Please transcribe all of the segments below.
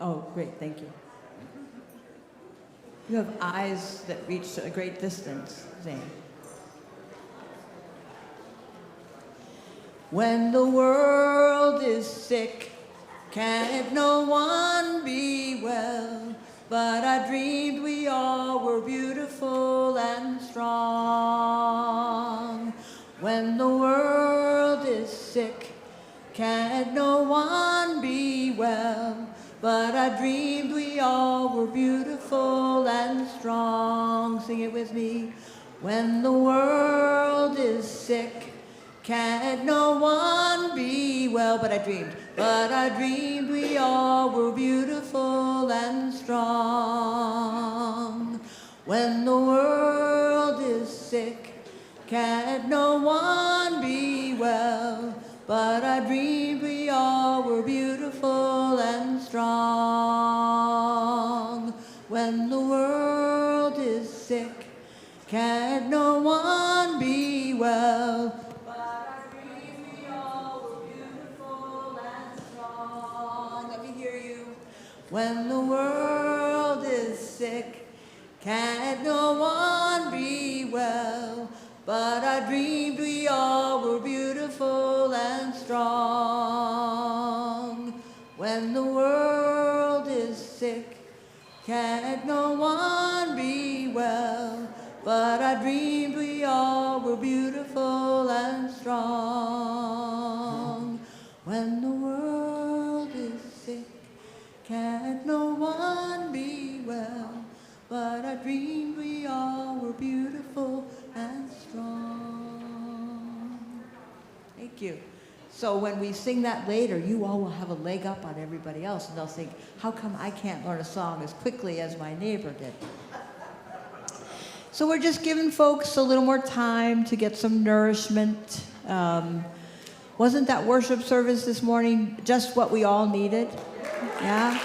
Oh, great, thank you. You have eyes that reach a great distance, Zane. When the world is sick, can't no one be well? But I dreamed we all were beautiful and strong. When the world is sick, can't no one be well? But I dreamed we all were beautiful and strong. Sing it with me. When the world is sick, can't no one be well? But I dreamed we all were beautiful and strong. When the world is sick, can't no one be well? But I dreamed we all were beautiful and strong. When the world is sick, can't no one be well? But I dreamed we all were beautiful and strong. Let me hear you. When the world is sick, can't no one be well? But I dreamed we all were beautiful and strong. When the world is sick, can't no one be well? But I dreamed we all were beautiful and strong. When the world is sick, can't no one be well? But I dreamed we all were beautiful and strong. Thank you. So when we sing that later, you all will have a leg up on everybody else, and they'll think, how come I can't learn a song as quickly as my neighbor did? So we're just giving folks a little more time to get some nourishment. Wasn't that worship service this morning just what we all needed? Yeah?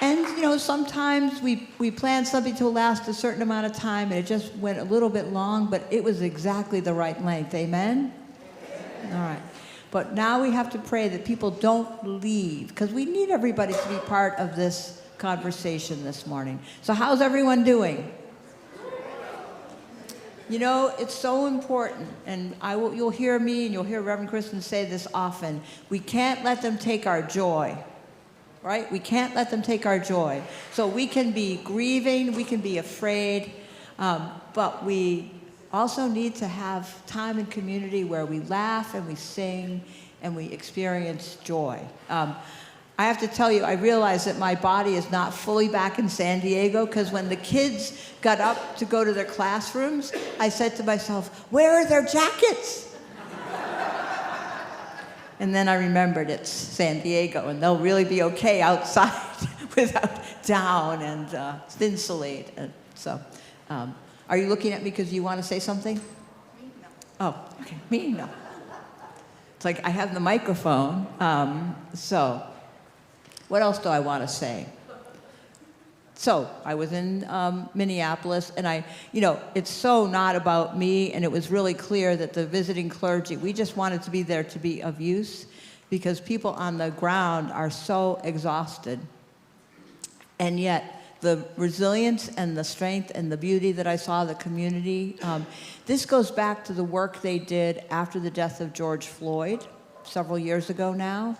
And, you know, sometimes we plan something to last a certain amount of time, and it just went a little bit long, but it was exactly the right length. Amen? All right. But now we have to pray that people don't leave, because we need everybody to be part of this conversation this morning. So how's everyone doing? You know, it's so important, and you'll hear me and you'll hear Reverend Kristen say this often. We can't let them take our joy. Right? We can't let them take our joy. So we can be grieving, we can be afraid, but we also need to have time in community where we laugh and we sing and we experience joy. I have to tell you, I realize that my body is not fully back in San Diego, because when the kids got up to go to their classrooms, I said to myself, where are their jackets? And then I remembered it's San Diego, and they'll really be okay outside without down and insulate. And so, are you looking at me because you want to say something? Me, no. Oh, okay. Me, no. It's like I have the microphone. So, what else do I want to say? So I was in Minneapolis, and it's so not about me, and it was really clear that the visiting clergy, we just wanted to be there to be of use, because people on the ground are so exhausted. And yet, the resilience and the strength and the beauty that I saw, the community, this goes back to the work they did after the death of George Floyd, several years ago now.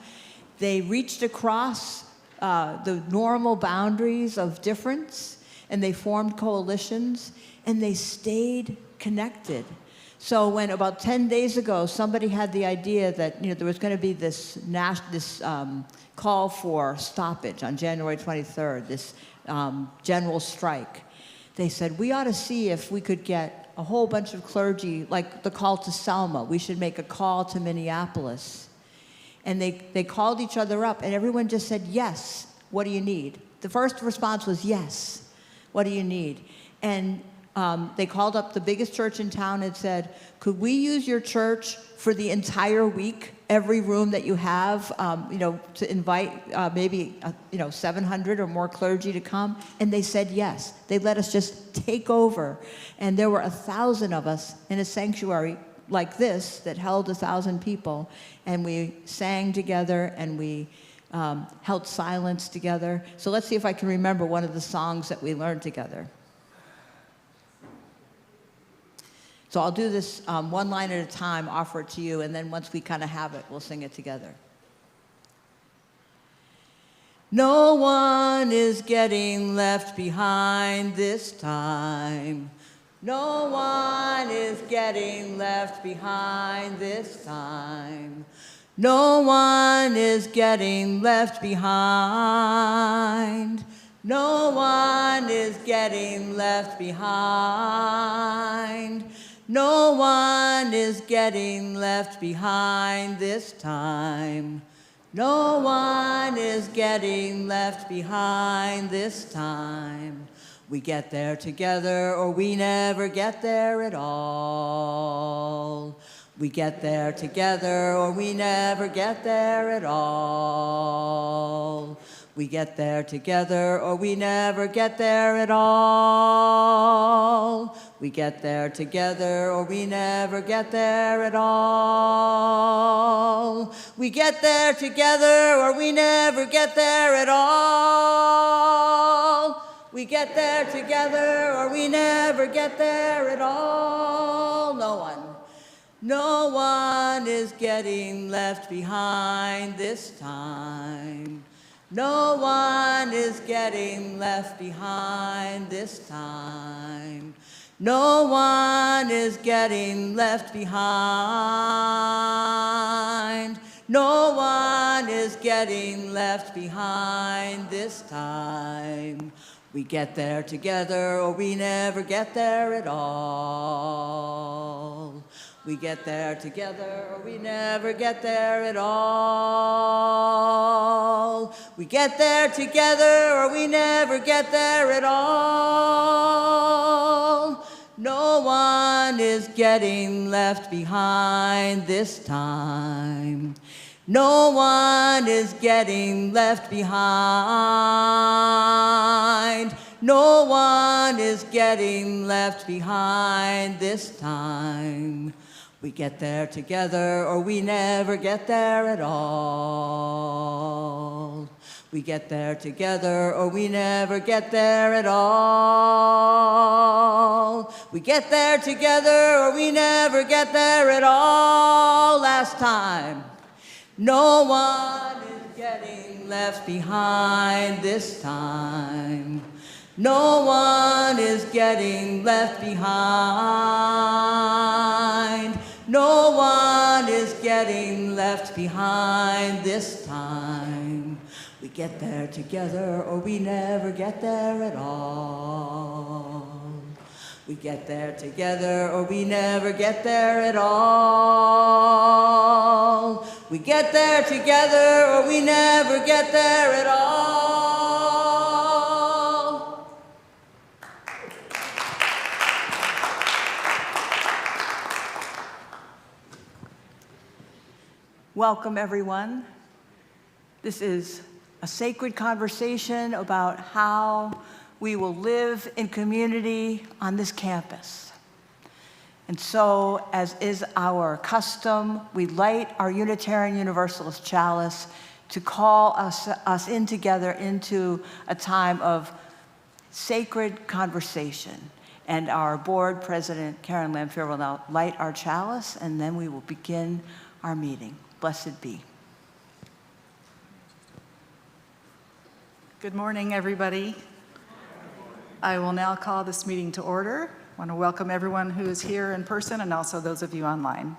They reached across the normal boundaries of difference, and they formed coalitions, and they stayed connected. So when about 10 days ago, somebody had the idea that there was going to be this call for stoppage on January 23rd, this general strike, they said, we ought to see if we could get a whole bunch of clergy, like the call to Selma. We should make a call to Minneapolis. And they called each other up, and everyone just said, yes, what do you need? The first response was, yes, what do you need? And they called up the biggest church in town and said, could we use your church for the entire week, every room that you have, to invite maybe 700 or more clergy to come? And they said yes. They let us just take over. And there were 1,000 of us in a sanctuary like this that held 1,000 people, and we sang together, and we held silence together. So let's see if I can remember one of the songs that we learned together. So I'll do this one line at a time, offer it to you, and then once we kind of have it, we'll sing it together. No one is getting left behind this time. No one is getting left behind this time. No one is getting left behind. No one is getting left behind. No one is getting left behind this time. No one is getting left behind this time. We get there together or we never get there at all. We get there together or we never get there at all. We get there together or we never get there at all. We get there together or we never get there at all. We get there together or we never get there at all. We get there together or we never get there at all. No one is getting left behind this time. No one is getting left behind this time. No one is getting left behind. No one is getting left behind this time. We get there together or we never get there at all. We get there together or we never get there at all. We get there together or we never get there at all. No one is getting left behind this time. No one is getting left behind. No one is getting left behind this time. We get there together or we never get there at all. We get there together or we never get there at all. We get there together or we never get there at all. Last time. No one is getting left behind this time. No one is getting left behind. No one is getting left behind this time. We get there together or we never get there at all. We get there together or we never get there at all. We get there together or we never get there at all. Welcome, everyone. This is a sacred conversation about how we will live in community on this campus. And so, as is our custom, we light our Unitarian Universalist chalice to call us in together into a time of sacred conversation. And our board president, Karen Lamphere, will now light our chalice, and then we will begin our meeting. Blessed be. Good morning, everybody. I will now call this meeting to order. I want to welcome everyone who is here in person and also those of you online.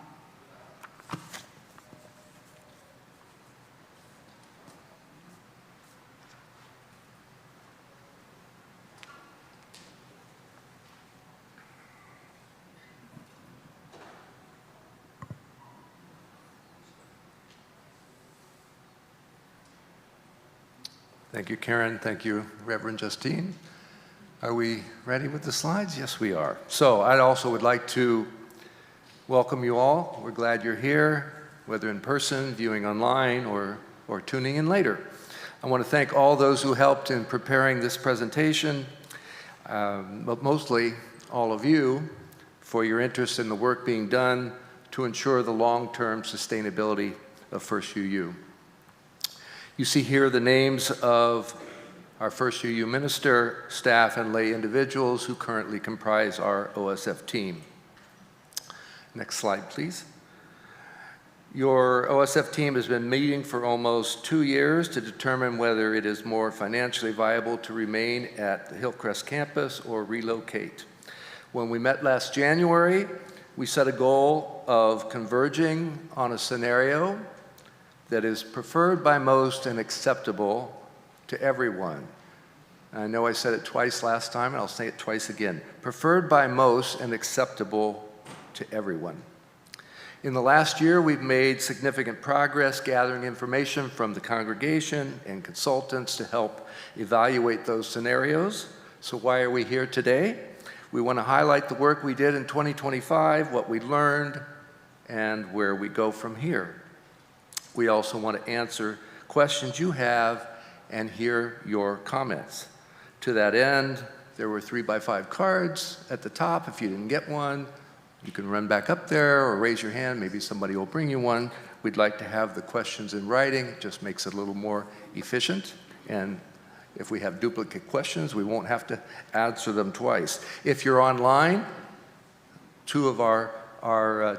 Thank you, Karen. Thank you, Reverend Justine. Are we ready with the slides? Yes, we are. So I also would like to welcome you all. We're glad you're here, whether in person, viewing online, or tuning in later. I want to thank all those who helped in preparing this presentation, but mostly all of you for your interest in the work being done to ensure the long-term sustainability of First UU. You see here the names of our First UU minister, staff, and lay individuals who currently comprise our OSF team. Next slide, please. Your OSF team has been meeting for almost 2 years to determine whether it is more financially viable to remain at the Hillcrest campus or relocate. When we met last January, we set a goal of converging on a scenario that is preferred by most and acceptable to everyone. I know I said it twice last time, and I'll say it twice again. Preferred by most and acceptable to everyone. In the last year, we've made significant progress gathering information from the congregation and consultants to help evaluate those scenarios. So why are we here today? We want to highlight the work we did in 2025, what we learned, and where we go from here. We also want to answer questions you have and hear your comments. To that end, there were 3x5 cards at the top. If you didn't get one, you can run back up there or raise your hand. Maybe somebody will bring you one. We'd like to have the questions in writing. It just makes it a little more efficient. And if we have duplicate questions, we won't have to answer them twice. If you're online, 2 of our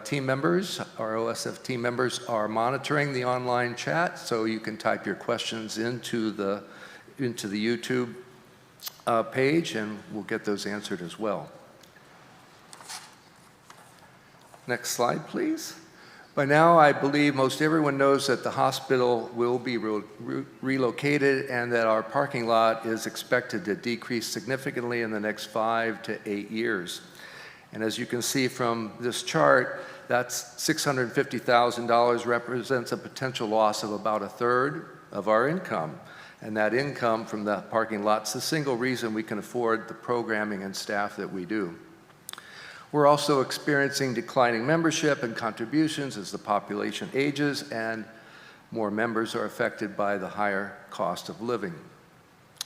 team members, our OSF team members, are monitoring the online chat, so you can type your questions into the YouTube page, and we'll get those answered as well. Next slide, please. By now, I believe most everyone knows that the hospital will be relocated and that our parking lot is expected to decrease significantly in the next 5 to 8 years. And as you can see from this chart, that's $650,000 represents a potential loss of about 1/3 of our income. And that income from the parking lot's the single reason we can afford the programming and staff that we do. We're also experiencing declining membership and contributions as the population ages and more members are affected by the higher cost of living.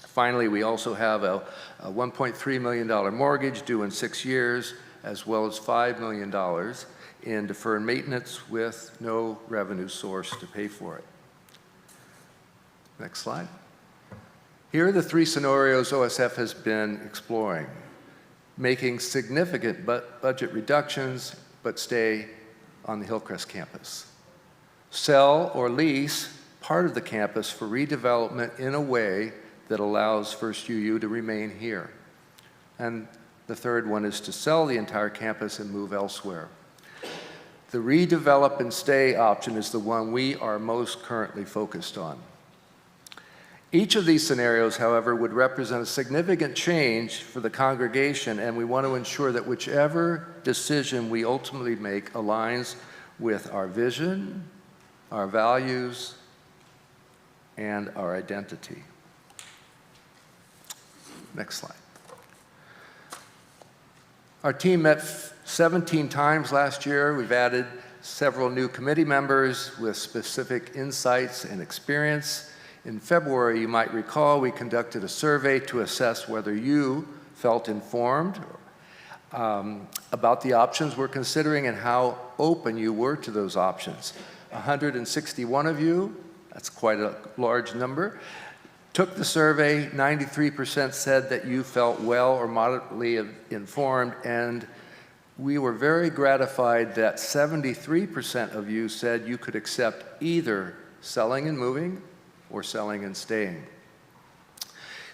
Finally, we also have a $1.3 million mortgage due in 6 years, as well as $5 million in deferred maintenance with no revenue source to pay for it. Next slide. Here are the 3 scenarios OSF has been exploring. Making significant budget reductions, but stay on the Hillcrest campus. Sell or lease part of the campus for redevelopment in a way that allows First UU to remain here. And the third one is to sell the entire campus and move elsewhere. The redevelop and stay option is the one we are most currently focused on. Each of these scenarios, however, would represent a significant change for the congregation, and we want to ensure that whichever decision we ultimately make aligns with our vision, our values, and our identity. Next slide. Our team met 17 times last year. We've added several new committee members with specific insights and experience. In February, you might recall, we conducted a survey to assess whether you felt informed about the options we're considering and how open you were to those options. 161 of you, that's quite a large number, took the survey. 93% said that you felt well or moderately informed, and we were very gratified that 73% of you said you could accept either selling and moving or selling and staying.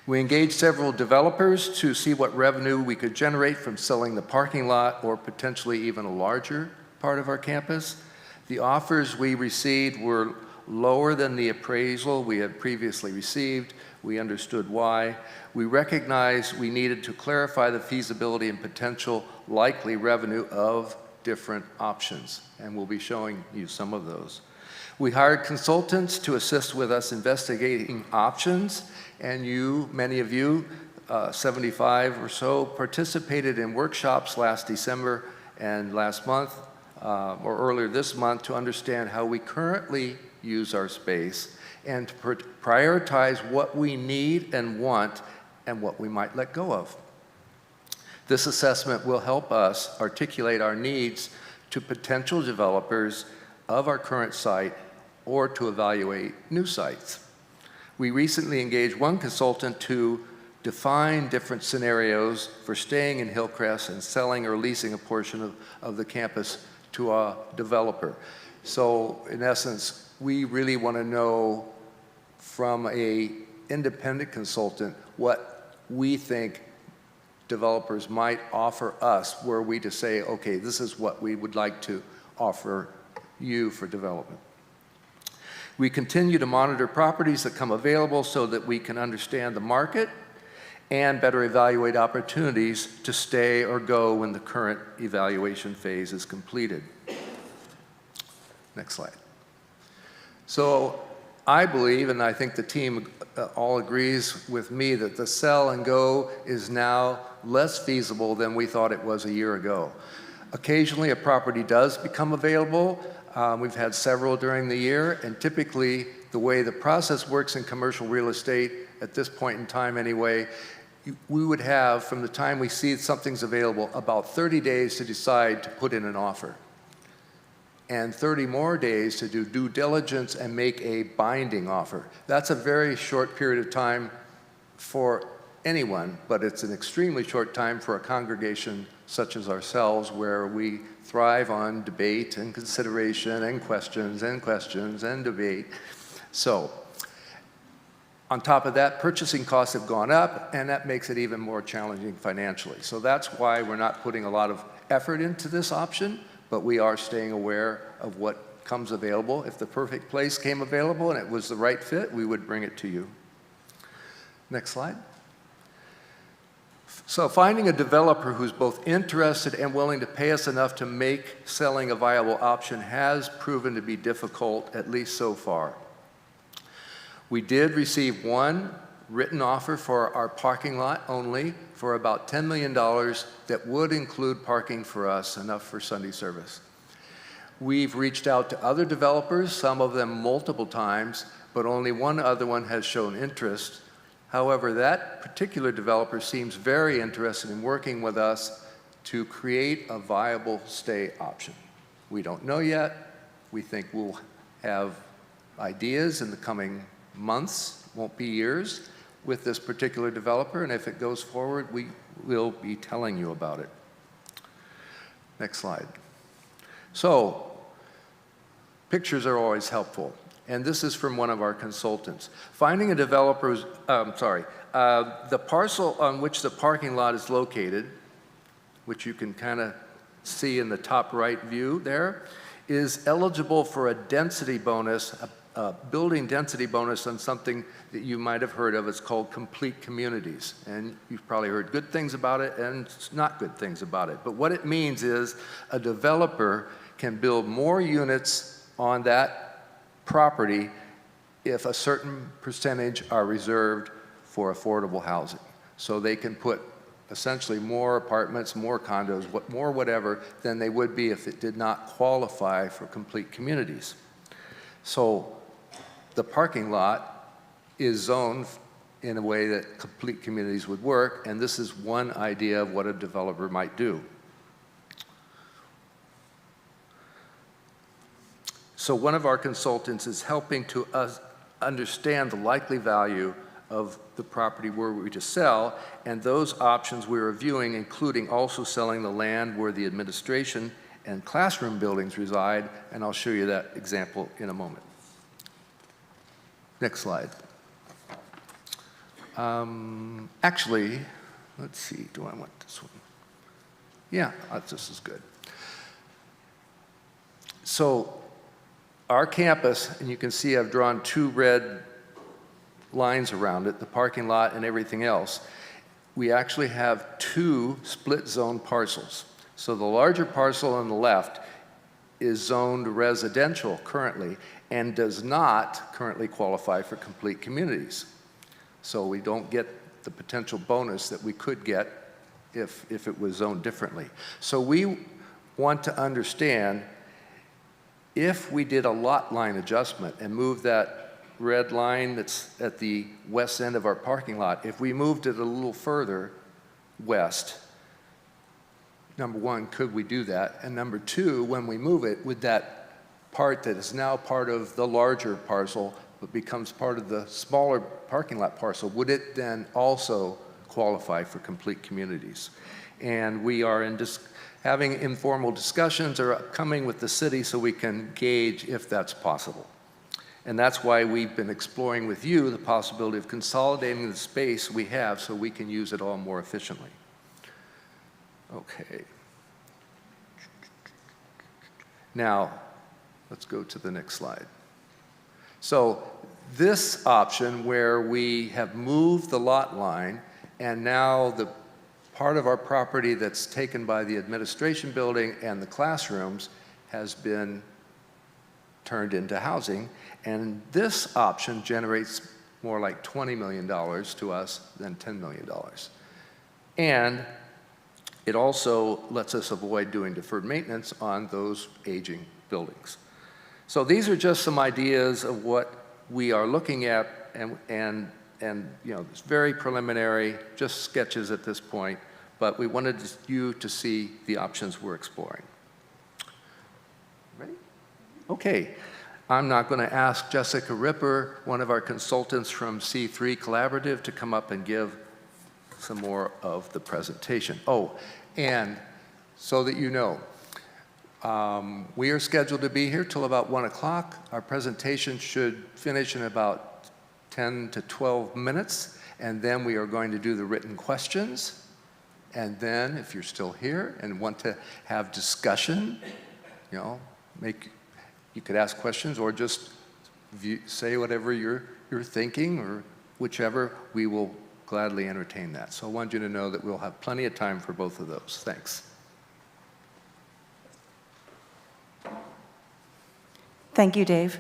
We engaged several developers to see what revenue we could generate from selling the parking lot or potentially even a larger part of our campus. The offers we received were lower than the appraisal we had previously received. We understood why. We recognized we needed to clarify the feasibility and potential likely revenue of different options, and we'll be showing you some of those. We hired consultants to assist with us investigating options, and many of you, 75 or so, participated in workshops last December and last month, or earlier this month, to understand how we currently use our space and to prioritize what we need and want and what we might let go of. This assessment will help us articulate our needs to potential developers of our current site or to evaluate new sites. We recently engaged one consultant to define different scenarios for staying in Hillcrest and selling or leasing a portion of the campus to a developer. So in essence, we really want to know from a independent consultant what we think developers might offer us, were we to say, okay, this is what we would like to offer you for development. We continue to monitor properties that come available so that we can understand the market and better evaluate opportunities to stay or go when the current evaluation phase is completed. Next slide. So I believe, and I think the team all agrees with me, that the sell and go is now less feasible than we thought it was a year ago. Occasionally a property does become available. We've had several during the year, and typically the way the process works in commercial real estate at this point in time anyway, we would have, from the time we see something's available, about 30 days to decide to put in an offer, and 30 more days to do due diligence and make a binding offer. That's a very short period of time for anyone, but it's an extremely short time for a congregation such as ourselves, where we thrive on debate and consideration and questions and debate. So on top of that, purchasing costs have gone up, and that makes it even more challenging financially. So that's why we're not putting a lot of effort into this option, but we are staying aware of what comes available. If the perfect place came available and it was the right fit, we would bring it to you. Next slide. So finding a developer who's both interested and willing to pay us enough to make selling a viable option has proven to be difficult, at least so far. We did receive one written offer for our parking lot only for about $10 million that would include parking for us, enough for Sunday service. We've reached out to other developers, some of them multiple times, but only one other one has shown interest. However, that particular developer seems very interested in working with us to create a viable stay option. We don't know yet. We think we'll have ideas in the coming months, won't be years, with this particular developer, and if it goes forward, we will be telling you about it. Next slide. So, pictures are always helpful. And this is from one of our consultants. Finding a developer's, the parcel on which the parking lot is located, which you can kind of see in the top right view there, is eligible for a density bonus, a building density bonus on something that you might have heard of. It's called Complete Communities. And you've probably heard good things about it and not good things about it. But what it means is a developer can build more units on that property if a certain percentage are reserved for affordable housing. So they can put essentially more apartments, more condos, more whatever than they would be if it did not qualify for complete communities. So the parking lot is zoned in a way that complete communities would work, and this is one idea of what a developer might do. So one of our consultants is helping to us understand the likely value of the property were we to sell, and those options we're reviewing, including also selling the land where the administration and classroom buildings reside, and I'll show you that example in a moment. Next slide. Actually, let's see, do I want this one? Yeah, this is good. So, our campus, and you can see I've drawn two red lines around it, the parking lot and everything else. We actually have two split zone parcels. So the larger parcel on the left is zoned residential currently and does not currently qualify for complete communities. So we don't get the potential bonus that we could get if it was zoned differently. So we want to understand, if we did a lot line adjustment and moved that red line that's at the west end of our parking lot, if we moved it a little further west, number one, could we do that? And number two, when we move it, would that part that is now part of the larger parcel but becomes part of the smaller parking lot parcel, would it then also qualify for complete communities? And we are having informal discussions or coming with the city so we can gauge if that's possible. And that's why we've been exploring with you the possibility of consolidating the space we have so we can use it all more efficiently. Okay. Now, let's go to the next slide. So this option where we have moved the lot line and now the part of our property that's taken by the administration building and the classrooms has been turned into housing. And this option generates more like $20 million to us than $10 million. And it also lets us avoid doing deferred maintenance on those aging buildings. So these are just some ideas of what we are looking at, and you know, it's very preliminary, just sketches at this point, but we wanted you to see the options we're exploring. Ready? Okay. I'm not going to ask Jessica Ripper, one of our consultants from C3 Collaborative, to come up and give some more of the presentation. Oh, and so that you know, we are scheduled to be here till about 1 o'clock. Our presentation should finish in about 10 to 12 minutes, and then we are going to do the written questions. And then, if you're still here and want to have discussion, you know, you could ask questions or just say whatever you're thinking, or whichever. We will gladly entertain that. So I want you to know that we'll have plenty of time for both of those. Thanks. Thank you, Dave.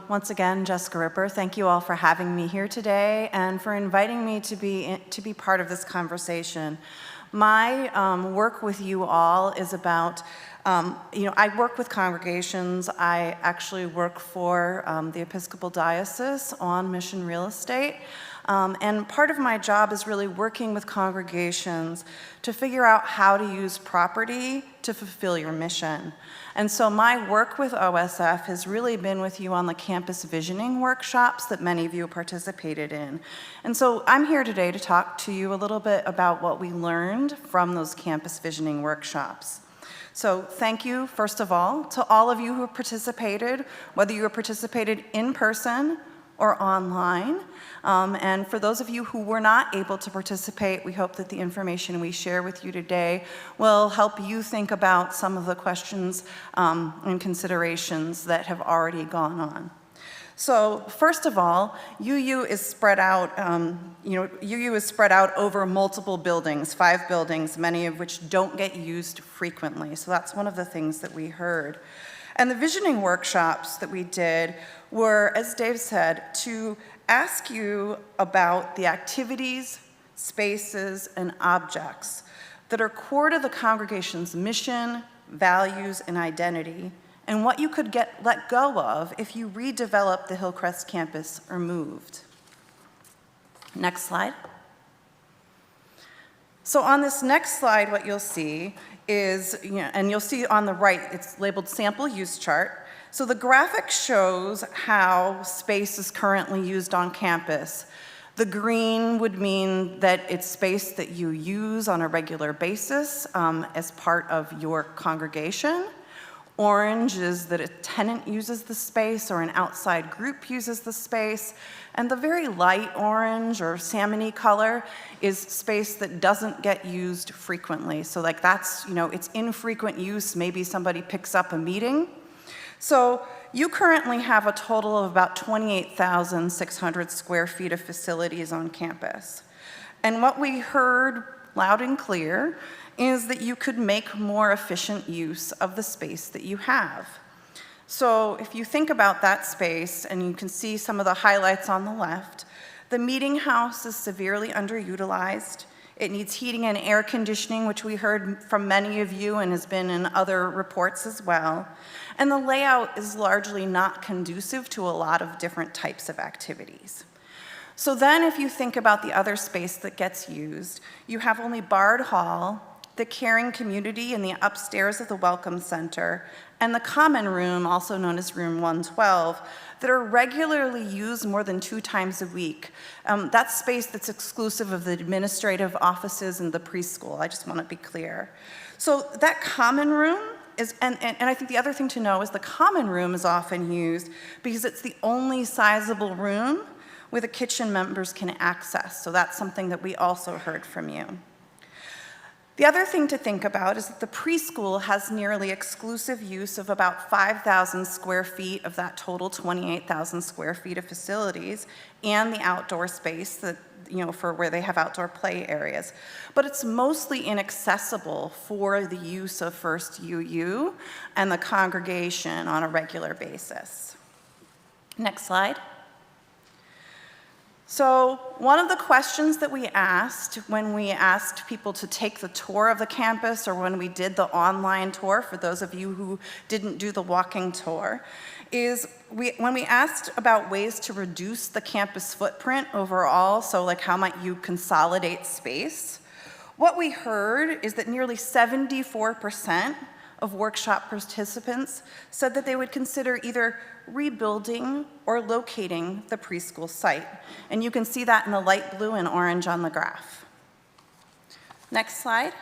Once again, Jessica Ripper, thank you all for having me here today and for inviting me to be part of this conversation. My work with you all is about, I work with congregations. I actually work for the Episcopal Diocese on mission real estate. And part of my job is really working with congregations to figure out how to use property to fulfill your mission. And so my work with OSF has really been with you on the campus visioning workshops that many of you participated in. And so I'm here today to talk to you a little bit about what we learned from those campus visioning workshops. So thank you, first of all, to all of you who participated, whether you participated in person or online. And for those of you who were not able to participate, we hope that the information we share with you today will help you think about some of the questions and considerations that have already gone on. So first of all, UU is spread out, UU is spread out over multiple buildings, 5 buildings, many of which don't get used frequently. So that's one of the things that we heard. And the visioning workshops that we did were, as Dave said, to ask you about the activities, spaces, and objects that are core to the congregation's mission, values, and identity, and what you could let go of if you redeveloped the Hillcrest campus or moved. Next slide. So on this next slide, what you'll see is, and you'll see on the right, it's labeled sample use chart. So the graphic shows how space is currently used on campus. The green would mean that it's space that you use on a regular basis as part of your congregation. Orange is that a tenant uses the space or an outside group uses the space. And the very light orange or salmon-y color is space that doesn't get used frequently. So like that's, it's infrequent use. Maybe somebody picks up a meeting. So you currently have a total of about 28,600 square feet of facilities on campus. And what we heard loud and clear is that you could make more efficient use of the space that you have. So if you think about that space, and you can see some of the highlights on the left, the meeting house is severely underutilized. It needs heating and air conditioning, which we heard from many of you and has been in other reports as well. And the layout is largely not conducive to a lot of different types of activities. So then if you think about the other space that gets used, you have only Bard Hall, the caring community in the upstairs of the Welcome Center, and the common room, also known as Room 112, that are regularly used more than 2 times a week. That's space that's exclusive of the administrative offices and the preschool. I just want to be clear. So that common room is, and I think the other thing to know is the common room is often used because it's the only sizable room where the kitchen members can access. So that's something that we also heard from you. The other thing to think about is that the preschool has nearly exclusive use of about 5,000 square feet of that total 28,000 square feet of facilities and the outdoor space that, for where they have outdoor play areas. But it's mostly inaccessible for the use of First UU and the congregation on a regular basis. Next slide. So one of the questions that we asked when we asked people to take the tour of the campus, or when we did the online tour, for those of you who didn't do the walking tour, is when we asked about ways to reduce the campus footprint overall, so like how might you consolidate space, what we heard is that nearly 74% of workshop participants said that they would consider either rebuilding or locating the preschool site. And you can see that in the light blue and orange on the graph. Next slide.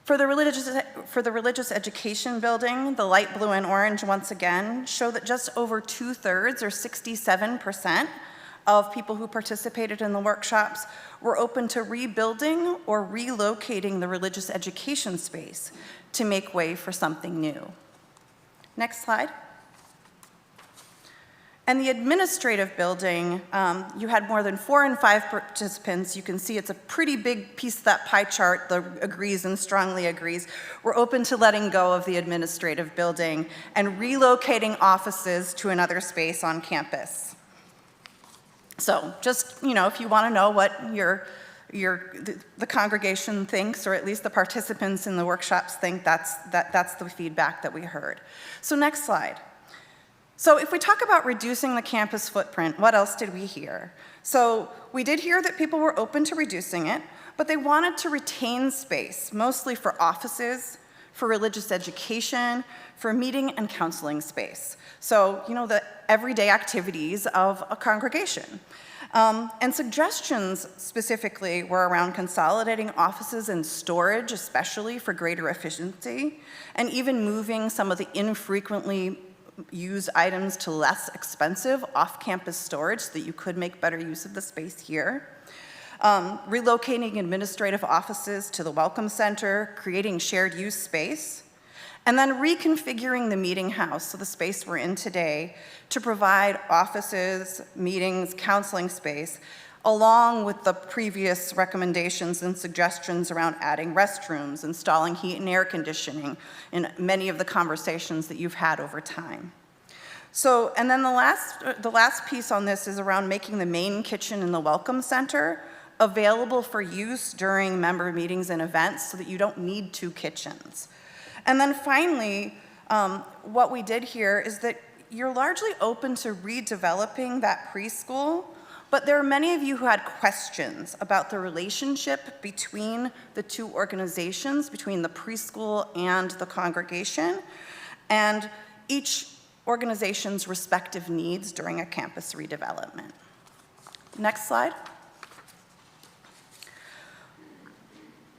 For the religious education building, the light blue and orange once again show that just over 2/3, or 67%, of people who participated in the workshops were open to rebuilding or relocating the religious education space to make way for something new. Next slide. And the administrative building, you had more than 4 in 5 participants. You can see it's a pretty big piece of that pie chart that agrees and strongly agrees. We're open to letting go of the administrative building and relocating offices to another space on campus. So just, if you want to know what the congregation thinks, or at least the participants in the workshops think, that's the feedback that we heard. So next slide. So if we talk about reducing the campus footprint, what else did we hear? So we did hear that people were open to reducing it, but they wanted to retain space, mostly for offices, for religious education, for meeting and counseling space. So, the everyday activities of a congregation. And suggestions specifically were around consolidating offices and storage, especially for greater efficiency, and even moving some of the infrequently used items to less expensive off-campus storage so that you could make better use of the space here. Relocating administrative offices to the Welcome Center, creating shared use space, and then reconfiguring the meeting house, so the space we're in today, to provide offices, meetings, counseling space, along with the previous recommendations and suggestions around adding restrooms, installing heat and air conditioning, in many of the conversations that you've had over time. So, and then the last piece on this is around making the main kitchen in the Welcome Center available for use during member meetings and events so that you don't need 2 kitchens. And then finally, what we did here is that you're largely open to redeveloping that preschool, but there are many of you who had questions about the relationship between the 2 organizations, between the preschool and the congregation, and each organization's respective needs during a campus redevelopment. Next slide.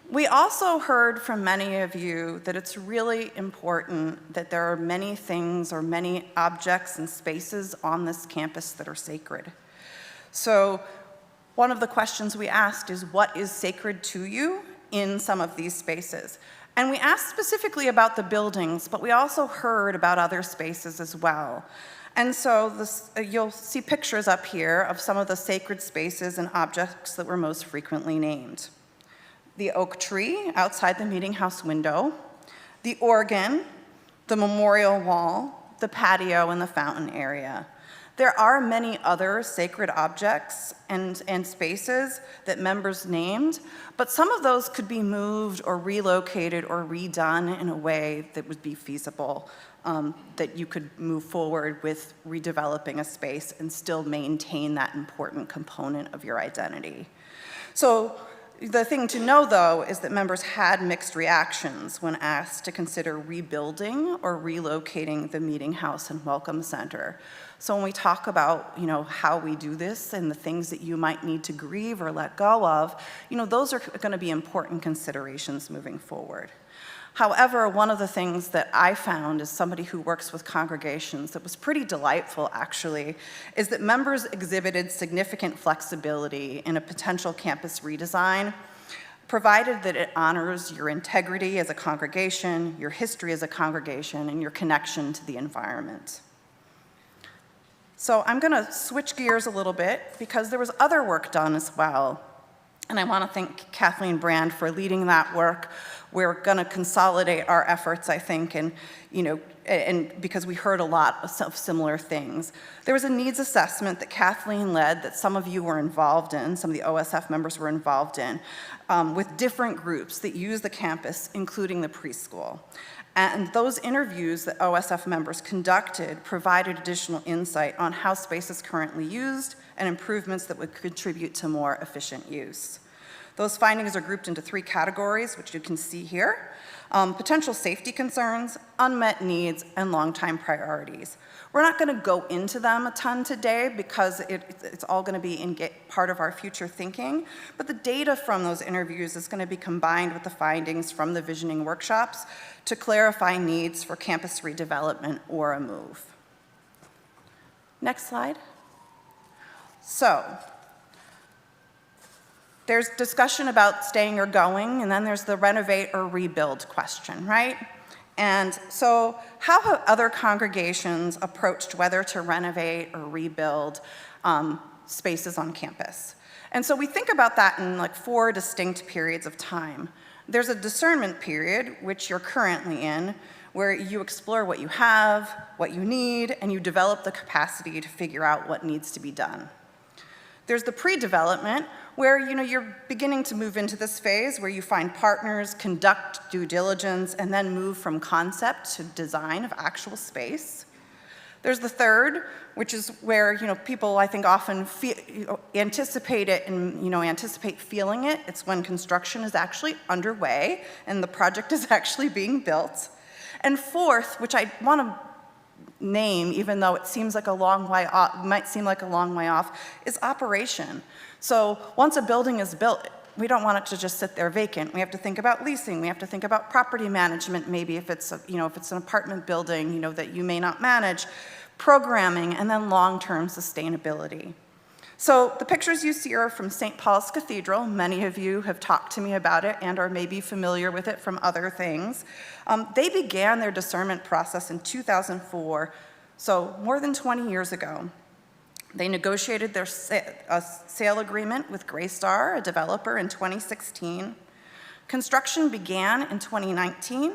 We also heard from many of you that it's really important that there are many things or many objects and spaces on this campus that are sacred. So one of the questions we asked is, what is sacred to you in some of these spaces? And we asked specifically about the buildings, but we also heard about other spaces as well. And so you'll see pictures up here of some of the sacred spaces and objects that were most frequently named. The oak tree outside the meeting house window, the organ, the memorial wall, the patio, and the fountain area. There are many other sacred objects and spaces that members named, but some of those could be moved or relocated or redone in a way that would be feasible, that you could move forward with redeveloping a space and still maintain that important component of your identity. So The thing to know, though, is that members had mixed reactions when asked to consider rebuilding or relocating the Meeting House and Welcome Center. So when we talk about, how we do this and the things that you might need to grieve or let go of, those are going to be important considerations moving forward. However, one of the things that I found as somebody who works with congregations that was pretty delightful, actually, is that members exhibited significant flexibility in a potential campus redesign, provided that it honors your integrity as a congregation, your history as a congregation, and your connection to the environment. So I'm going to switch gears a little bit because there was other work done as well. And I want to thank Kathleen Brand for leading that work. We're going to consolidate our efforts, I think, and because we heard a lot of similar things. There was a needs assessment that Kathleen led that some of you were involved in, some of the OSF members were involved in, with different groups that use the campus, including the preschool. And those interviews that OSF members conducted provided additional insight on how space is currently used and improvements that would contribute to more efficient use. Those findings are grouped into 3 categories, which you can see here: potential safety concerns, unmet needs, and long-time priorities. We're not going to go into them a ton today because it's all going to be part of our future thinking, but the data from those interviews is going to be combined with the findings from the visioning workshops to clarify needs for campus redevelopment or a move. Next slide. So, there's discussion about staying or going, and then there's the renovate or rebuild question, right? And so how have other congregations approached whether to renovate or rebuild spaces on campus? And so we think about that in like 4 distinct periods of time. There's a discernment period, which you're currently in, where you explore what you have, what you need, and you develop the capacity to figure out what needs to be done. There's the pre-development, where you're beginning to move into this phase where you find partners, conduct due diligence, and then move from concept to design of actual space. There's the third, which is where people I think often anticipate it and anticipate feeling it. It's when construction is actually underway and the project is actually being built. And fourth, which I want to name, even though it seems like a long way off, might seem like a long way off, is operation. So once a building is built, we don't want it to just sit there vacant. We have to think about leasing. We have to think about property management, maybe if it's if it's an apartment building, that you may not manage, programming, and then long-term sustainability. So the pictures you see are from St. Paul's Cathedral. Many of you have talked to me about it and are maybe familiar with it from other things. They began their discernment process in 2004, so more than 20 years ago. They negotiated their sale agreement with Greystar, a developer, in 2016. Construction began in 2019,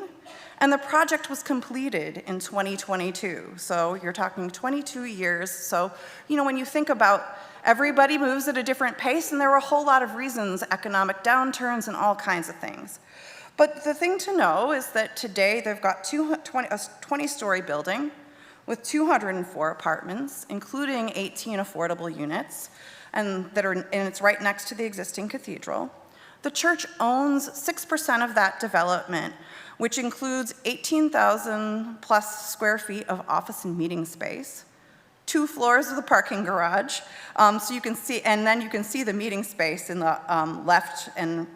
and the project was completed in 2022. So you're talking 22 years. So, when you think about everybody moves at a different pace, and there were a whole lot of reasons, economic downturns and all kinds of things. But the thing to know is that today they've got a 20-story building with 204 apartments, including 18 affordable units, and it's right next to the existing cathedral. The church owns 6% of that development, which includes 18,000 plus square feet of office and meeting space, 2 floors of the parking garage, so you can see, and then you can see the meeting space in the left and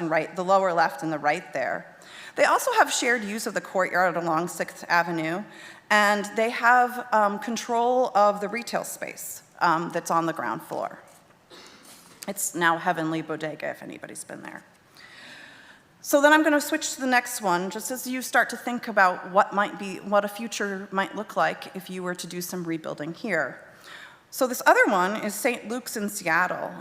right, the lower left and the right there. They also have shared use of the courtyard along 6th Avenue, and they have control of the retail space that's on the ground floor. It's now Heavenly Bodega, if anybody's been there. So then I'm going to switch to the next one, just as you start to think about what a future might look like if you were to do some rebuilding here. So this other one is St. Luke's in Seattle.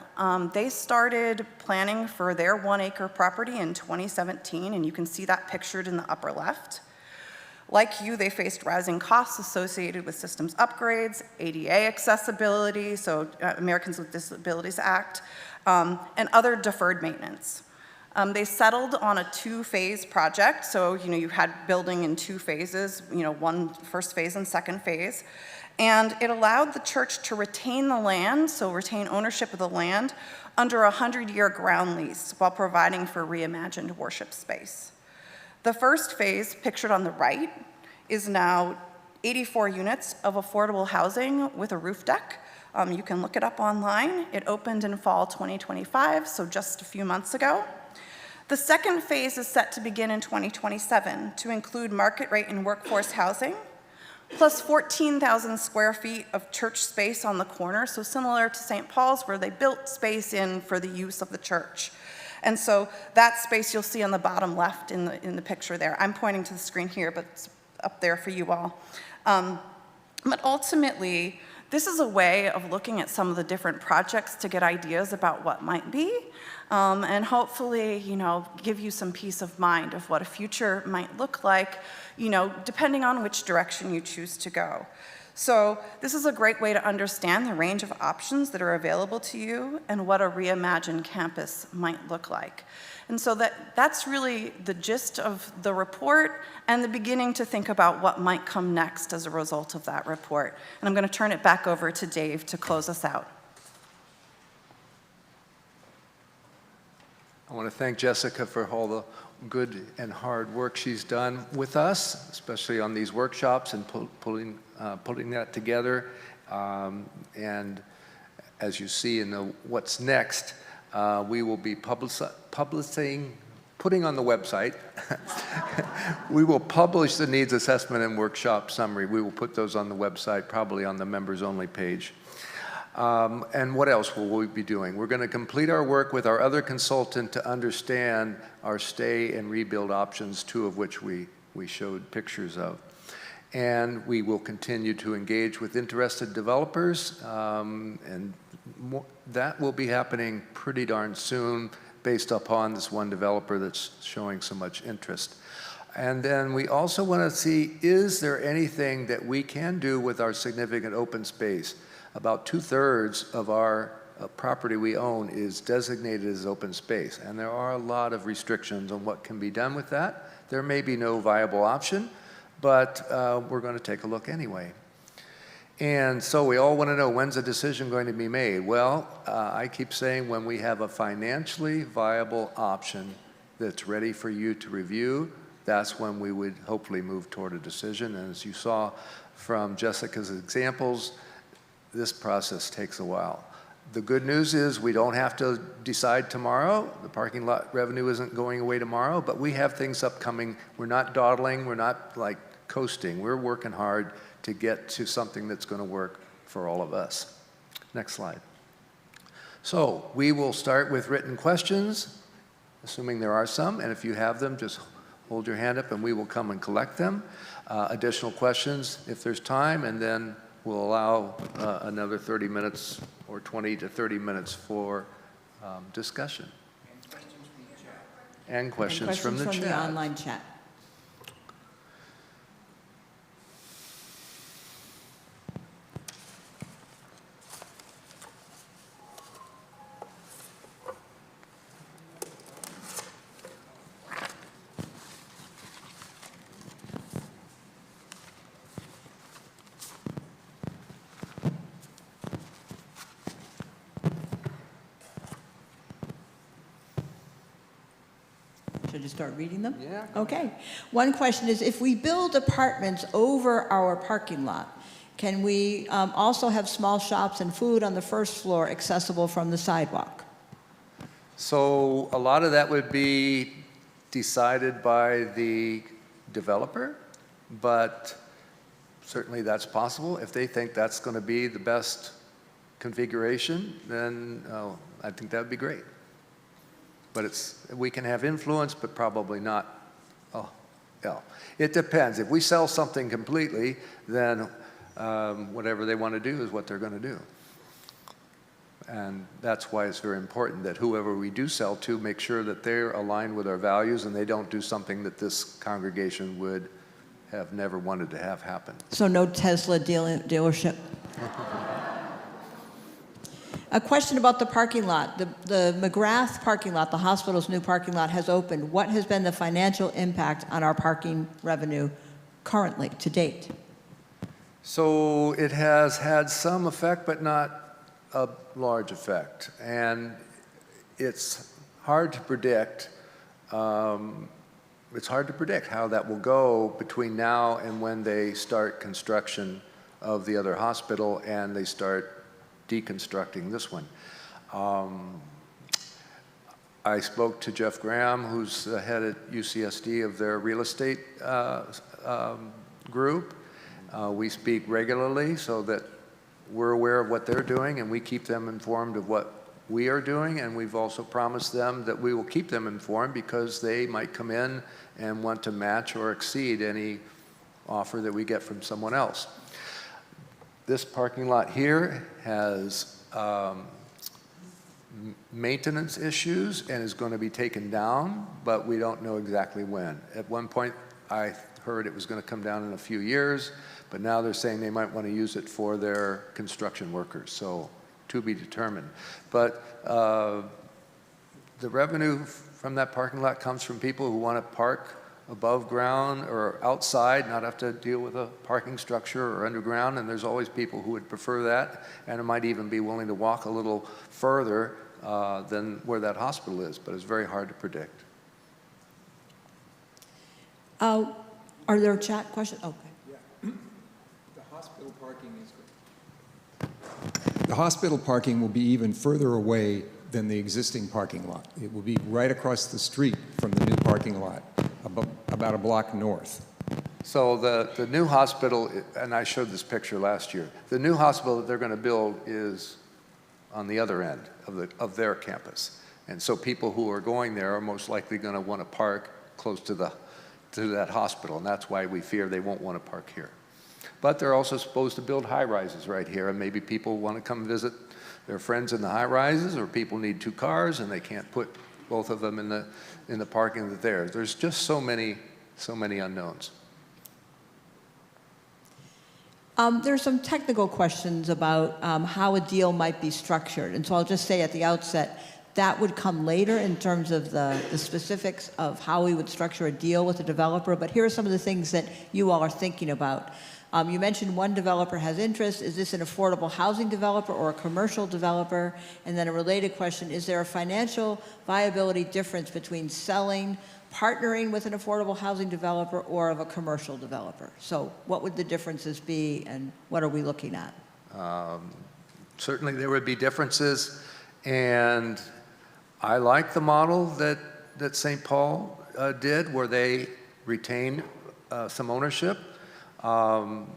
They started planning for their 1-acre property in 2017, and you can see that pictured in the upper left. Like you, they faced rising costs associated with systems upgrades, ADA accessibility, so Americans with Disabilities Act, and other deferred maintenance. They settled on a 2-phase project, so you had building in 2 phases, one first phase and second phase, and it allowed the church to retain the land, so retain ownership of the land, under a 100-year ground lease while providing for reimagined worship space. The first phase, pictured on the right, is now 84 units of affordable housing with a roof deck. You can look it up online. It opened in fall 2025, so just a few months ago. The second phase is set to begin in 2027 to include market rate and workforce housing, plus 14,000 square feet of church space on the corner, so similar to St. Paul's, where they built space in for the use of the church. And so that space you'll see on the bottom left in the picture there. I'm pointing to the screen here, but it's up there for you all. But ultimately, this is a way of looking at some of the different projects to get ideas about what might be, and hopefully, give you some peace of mind of what a future might look like, depending on which direction you choose to go. So this is a great way to understand the range of options that are available to you and what a reimagined campus might look like. And so that's really the gist of the report and the beginning to think about what might come next as a result of that report. And I'm going to turn it back over to Dave to close us out. I want to thank Jessica for all the good and hard work she's done with us, especially on these workshops and putting that together. And as you see in the what's next, we will be putting on the website. We will publish the needs assessment and workshop summary. We will put those on the website, probably on the members only page. And what else will we be doing? We're going to complete our work with our other consultant to understand our stay and rebuild options, two of which we showed pictures of. And we will continue to engage with interested developers, and that will be happening pretty darn soon based upon this one developer that's showing so much interest. And then we also want to see, is there anything that we can do with our significant open space? About 2/3 of our property we own is designated as open space, and there are a lot of restrictions on what can be done with that. There may be no viable option, but we're going to take a look anyway. And so we all want to know, when's a decision going to be made? Well, I keep saying when we have a financially viable option that's ready for you to review, that's when we would hopefully move toward a decision. And as you saw from Jessica's examples, this process takes a while. The good news is we don't have to decide tomorrow. The parking lot revenue isn't going away tomorrow, but we have things upcoming. We're not dawdling, we're not like coasting. We're working hard to get to something that's going to work for all of us. Next slide. So we will start with written questions, assuming there are some, and if you have them, just hold your hand up and we will come and collect them. Additional questions if there's time, and then we'll allow another 30 minutes or 20 to 30 minutes for discussion. And questions from the chat. And questions from the online chat. Should I start reading them? Yeah. Okay. One question is, if we build apartments over our parking lot, can we also have small shops and food on the first floor accessible from the sidewalk? So a lot of that would be decided by the developer, but certainly that's possible. If they think that's going to be the best configuration, then I think that would be great. But we can have influence, but probably not. Oh, yeah. It depends. If we sell something completely, then whatever they want to do is what they're going to do. And that's why it's very important that whoever we do sell to, make sure that they're aligned with our values and they don't do something that this congregation would have never wanted to have happen. So no Tesla dealership? A question about the parking lot. The McGrath parking lot, the hospital's new parking lot, has opened. What has been the financial impact on our parking revenue currently, to date? So it has had some effect, but not a large effect. And it's hard to predict. It's hard to predict how that will go between now and when they start construction of the other hospital and they start deconstructing this one. I spoke to Jeff Graham, who's the head at UCSD of their real estate group. We speak regularly so that we're aware of what they're doing and we keep them informed of what we are doing, and we've also promised them that we will keep them informed because they might come in and want to match or exceed any offer that we get from someone else. This parking lot here has maintenance issues and is going to be taken down, but we don't know exactly when. At one point, I heard it was going to come down in a few years, but now they're saying they might want to use it for their construction workers, so to be determined. But the revenue from that parking lot comes from people who want to park above ground or outside, not have to deal with a parking structure or underground, and there's always people who would prefer that, and might even be willing to walk a little further than where that hospital is, but it's very hard to predict. Are there chat questions? Okay. Yeah. The hospital parking is great. The hospital parking will be even further away than the existing parking lot. It will be right across the street from the new parking lot, about a block north. So the new hospital, and I showed this picture last year, the new hospital that they're going to build is on the other end of their campus. And so people who are going there are most likely going to want to park close to that hospital, and that's why we fear they won't want to park here. But they're also supposed to build high-rises right here, and maybe people want to come visit their friends in the high-rises, or people need 2 cars and they can't put both of them in the parking that's there. There's just so many unknowns. There are some technical questions about how a deal might be structured, and so I'll just say at the outset, that would come later in terms of the specifics of how we would structure a deal with a developer, but here are some of the things that you all are thinking about. You mentioned one developer has interest. Is this an affordable housing developer or a commercial developer? And then a related question, is there a financial viability difference between selling, partnering with an affordable housing developer or of a commercial developer? So what would the differences be and what are we looking at? Certainly there would be differences, and I like the model that St. Paul did, where they retained some ownership. And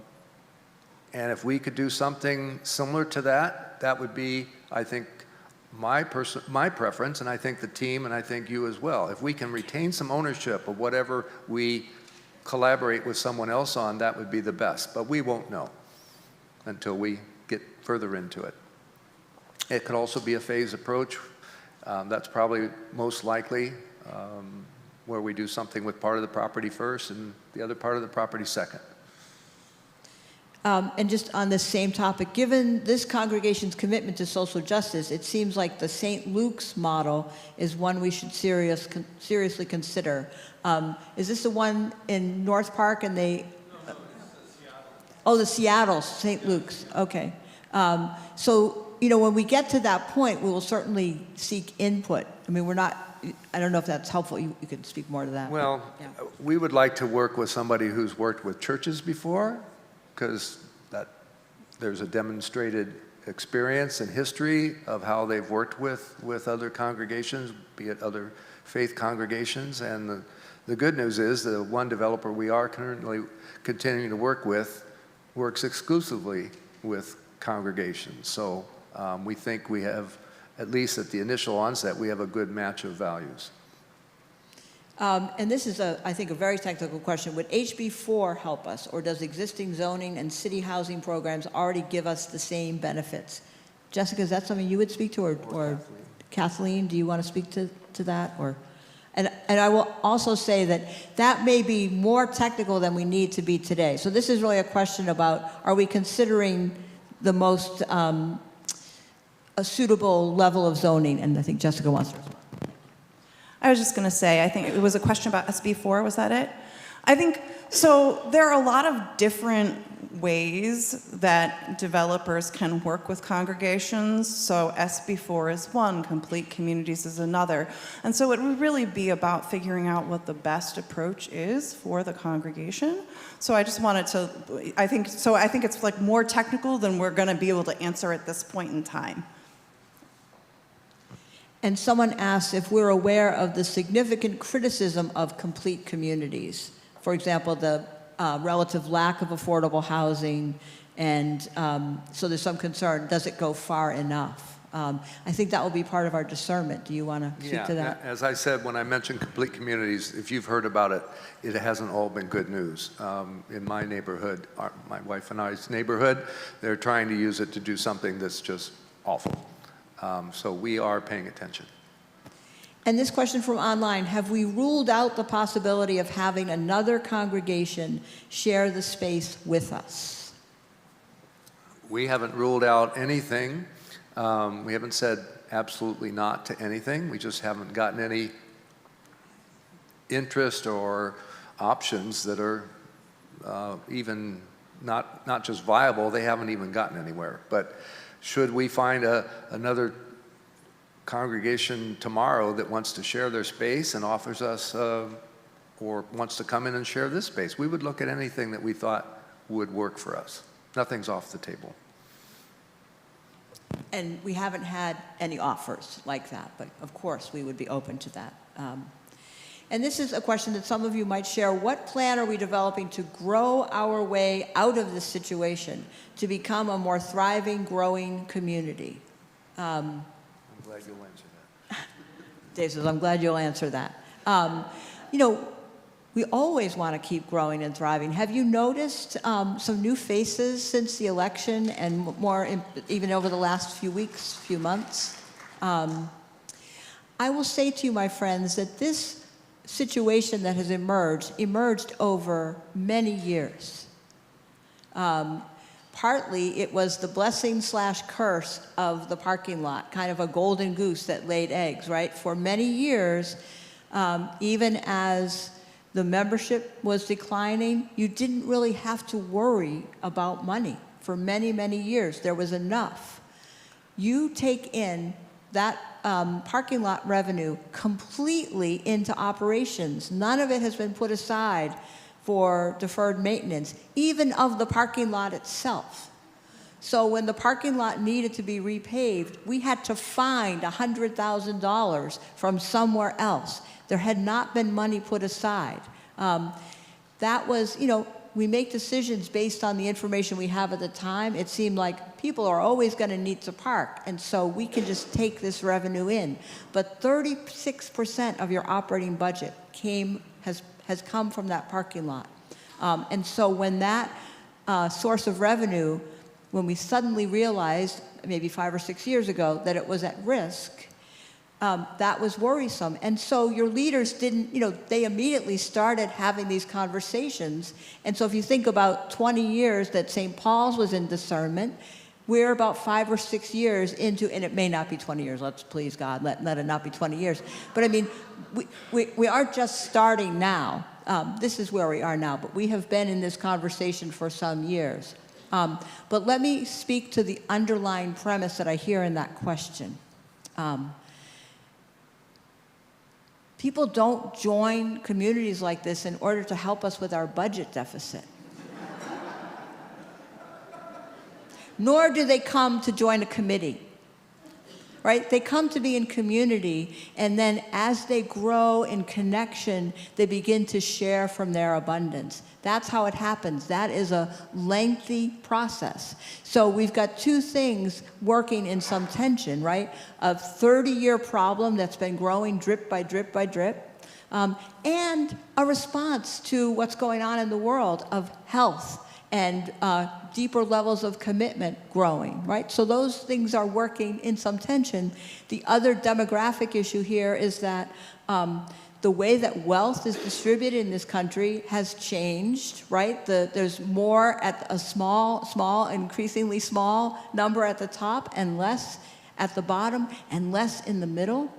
if we could do something similar to that, that would be, I think, my preference, and I think the team, and I think you as well. If we can retain some ownership of whatever we collaborate with someone else on, that would be the best. But we won't know until we get further into it. It could also be a phased approach. That's probably most likely, where we do something with part of the property first and the other part of the property second. And just on this same topic, given this congregation's commitment to social justice, it seems like the St. Luke's model is one we should seriously consider. Is this the one in North Park and they... No, it's Seattle. Oh, the Seattle, St. Luke's, okay. So, you know, when we get to that point, we will certainly seek input. I mean, I don't know if that's helpful. You could speak more to that. Well, yeah. We would like to work with somebody who's worked with churches before, because there's a demonstrated experience and history of how they've worked with other congregations, be it other faith congregations. And the good news is the one developer we are currently continuing to work with works exclusively with congregations. So we think we have, at least at the initial onset, we have a good match of values. And this is, I think, a very technical question. Would HB4 help us, or does existing zoning and city housing programs already give us the same benefits? Jessica, is that something you would speak to, or Kathleen, do you want to speak to that? And I will also say that may be more technical than we need to be today. So this is really a question about, are we considering the most a suitable level of zoning? And I think Jessica wants to respond. I was just going to say, I think it was a question about SB4, was that it? I think, so there are a lot of different ways that developers can work with congregations. So SB4 is one, Complete Communities is another. And so it would really be about figuring out what the best approach is for the congregation. So I just wanted to, I think it's like more technical than we're going to be able to answer at this point in time. And someone asked if we're aware of the significant criticism of complete communities. For example, the relative lack of affordable housing, and so there's some concern, does it go far enough? I think that will be part of our discernment. Do you want to speak to that? As I said, when I mentioned complete communities, if you've heard about it, it hasn't all been good news. In my neighborhood, my wife and I's neighborhood, they're trying to use it to do something that's just awful. So we are paying attention. And this question from online, have we ruled out the possibility of having another congregation share the space with us? We haven't ruled out anything. We haven't said absolutely not to anything. We just haven't gotten any interest or options that are even not just viable, they haven't even gotten anywhere. But should we find another congregation tomorrow that wants to share their space and offers us or wants to come in and share this space, we would look at anything that we thought would work for us. Nothing's off the table. And we haven't had any offers like that, but of course we would be open to that. And this is a question that some of you might share. What plan are we developing to grow our way out of this situation, to become a more thriving, growing community? I'm glad you'll answer that. Dave says, I'm glad you'll answer that. We always want to keep growing and thriving. Have you noticed some new faces since the election and more even over the last few weeks, few months? I will say to you, my friends, that this situation that has emerged over many years. Partly it was the blessing/curse of the parking lot, kind of a golden goose that laid eggs, right? For many years, even as the membership was declining, you didn't really have to worry about money. For many, many years, there was enough. You take in that parking lot revenue completely into operations. None of it has been put aside for deferred maintenance, even of the parking lot itself. So when the parking lot needed to be repaved, we had to find $100,000 from somewhere else. There had not been money put aside. That was, we make decisions based on the information we have at the time. It seemed like people are always going to need to park, and so we can just take this revenue in. But 36% of your operating budget has come from that parking lot. And so when that source of revenue, when we suddenly realized, maybe 5 or 6 years ago, that it was at risk, that was worrisome. And so your leaders didn't, they immediately started having these conversations. And so if you think about 20 years that St. Paul's was in discernment, we're about 5 or 6 years into, and it may not be 20 years, let's please God, let it not be 20 years. But I mean, we aren't just starting now. This is where we are now, but we have been in this conversation for some years. But let me speak to the underlying premise that I hear in that question. People don't join communities like this in order to help us with our budget deficit. Nor do they come to join a committee, right? They come to be in community, and then as they grow in connection, they begin to share from their abundance. That's how it happens. That is a lengthy process. So we've got two things working in some tension, right? A 30-year problem that's been growing drip by drip by drip, and a response to what's going on in the world of health and deeper levels of commitment growing, right? So those things are working in some tension. The other demographic issue here is that the way that wealth is distributed in this country has changed, right? There's more at a small, increasingly small number at the top and less at the bottom and less in the middle.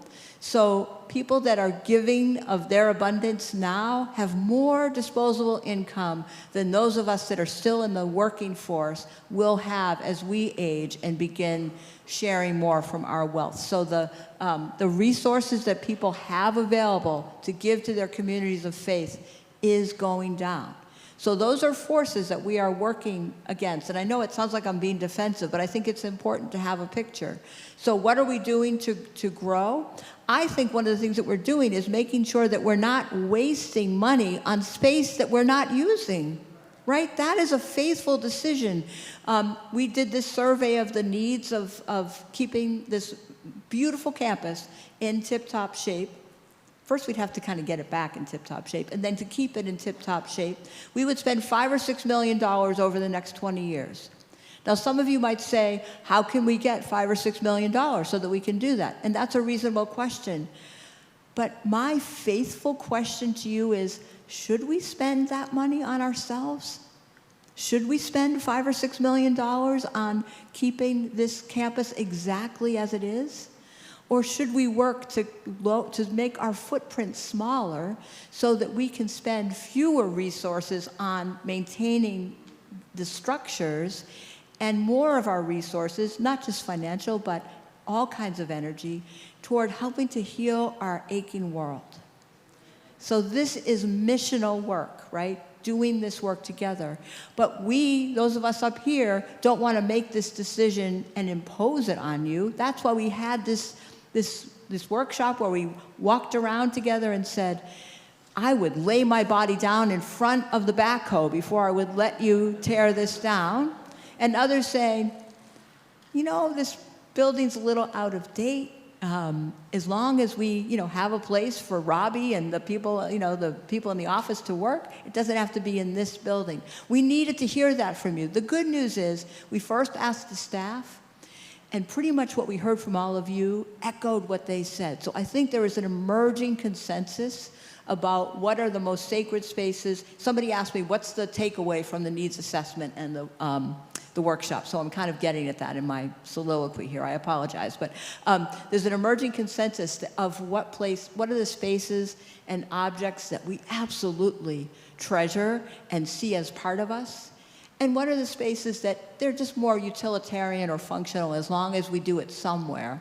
So people that are giving of their abundance now have more disposable income than those of us that are still in the working force will have as we age and begin sharing more from our wealth. So the resources that people have available to give to their communities of faith is going down. So those are forces that we are working against. And I know it sounds like I'm being defensive, but I think it's important to have a picture. So what are we doing to grow? I think one of the things that we're doing is making sure that we're not wasting money on space that we're not using, right? That is a faithful decision. We did this survey of the needs of keeping this beautiful campus in tip-top shape. First, we'd have to kind of get it back in tip-top shape, and then to keep it in tip-top shape, we would spend $5 or $6 million over the next 20 years. Now, some of you might say, how can we get $5 or $6 million so that we can do that? And that's a reasonable question. But my faithful question to you is, should we spend that money on ourselves? Should we spend $5 or $6 million on keeping this campus exactly as it is? Or should we work to make our footprint smaller so that we can spend fewer resources on maintaining the structures and more of our resources, not just financial, but all kinds of energy, toward helping to heal our aching world? So this is missional work, right? Doing this work together. But we, those of us up here, don't want to make this decision and impose it on you. That's why we had this workshop where we walked around together and said, I would lay my body down in front of the backhoe before I would let you tear this down. And others saying, you know, this building's a little out of date. As long as we, have a place for Robbie and the people in the office to work, it doesn't have to be in this building. We needed to hear that from you. The good news is we first asked the staff, and pretty much what we heard from all of you echoed what they said. So I think there is an emerging consensus about what are the most sacred spaces. Somebody asked me, what's the takeaway from the needs assessment and the workshop? So I'm kind of getting at that in my soliloquy here. I apologize. But there's an emerging consensus of what are the spaces and objects that we absolutely treasure and see as part of us, and what are the spaces that they're just more utilitarian or functional as long as we do it somewhere.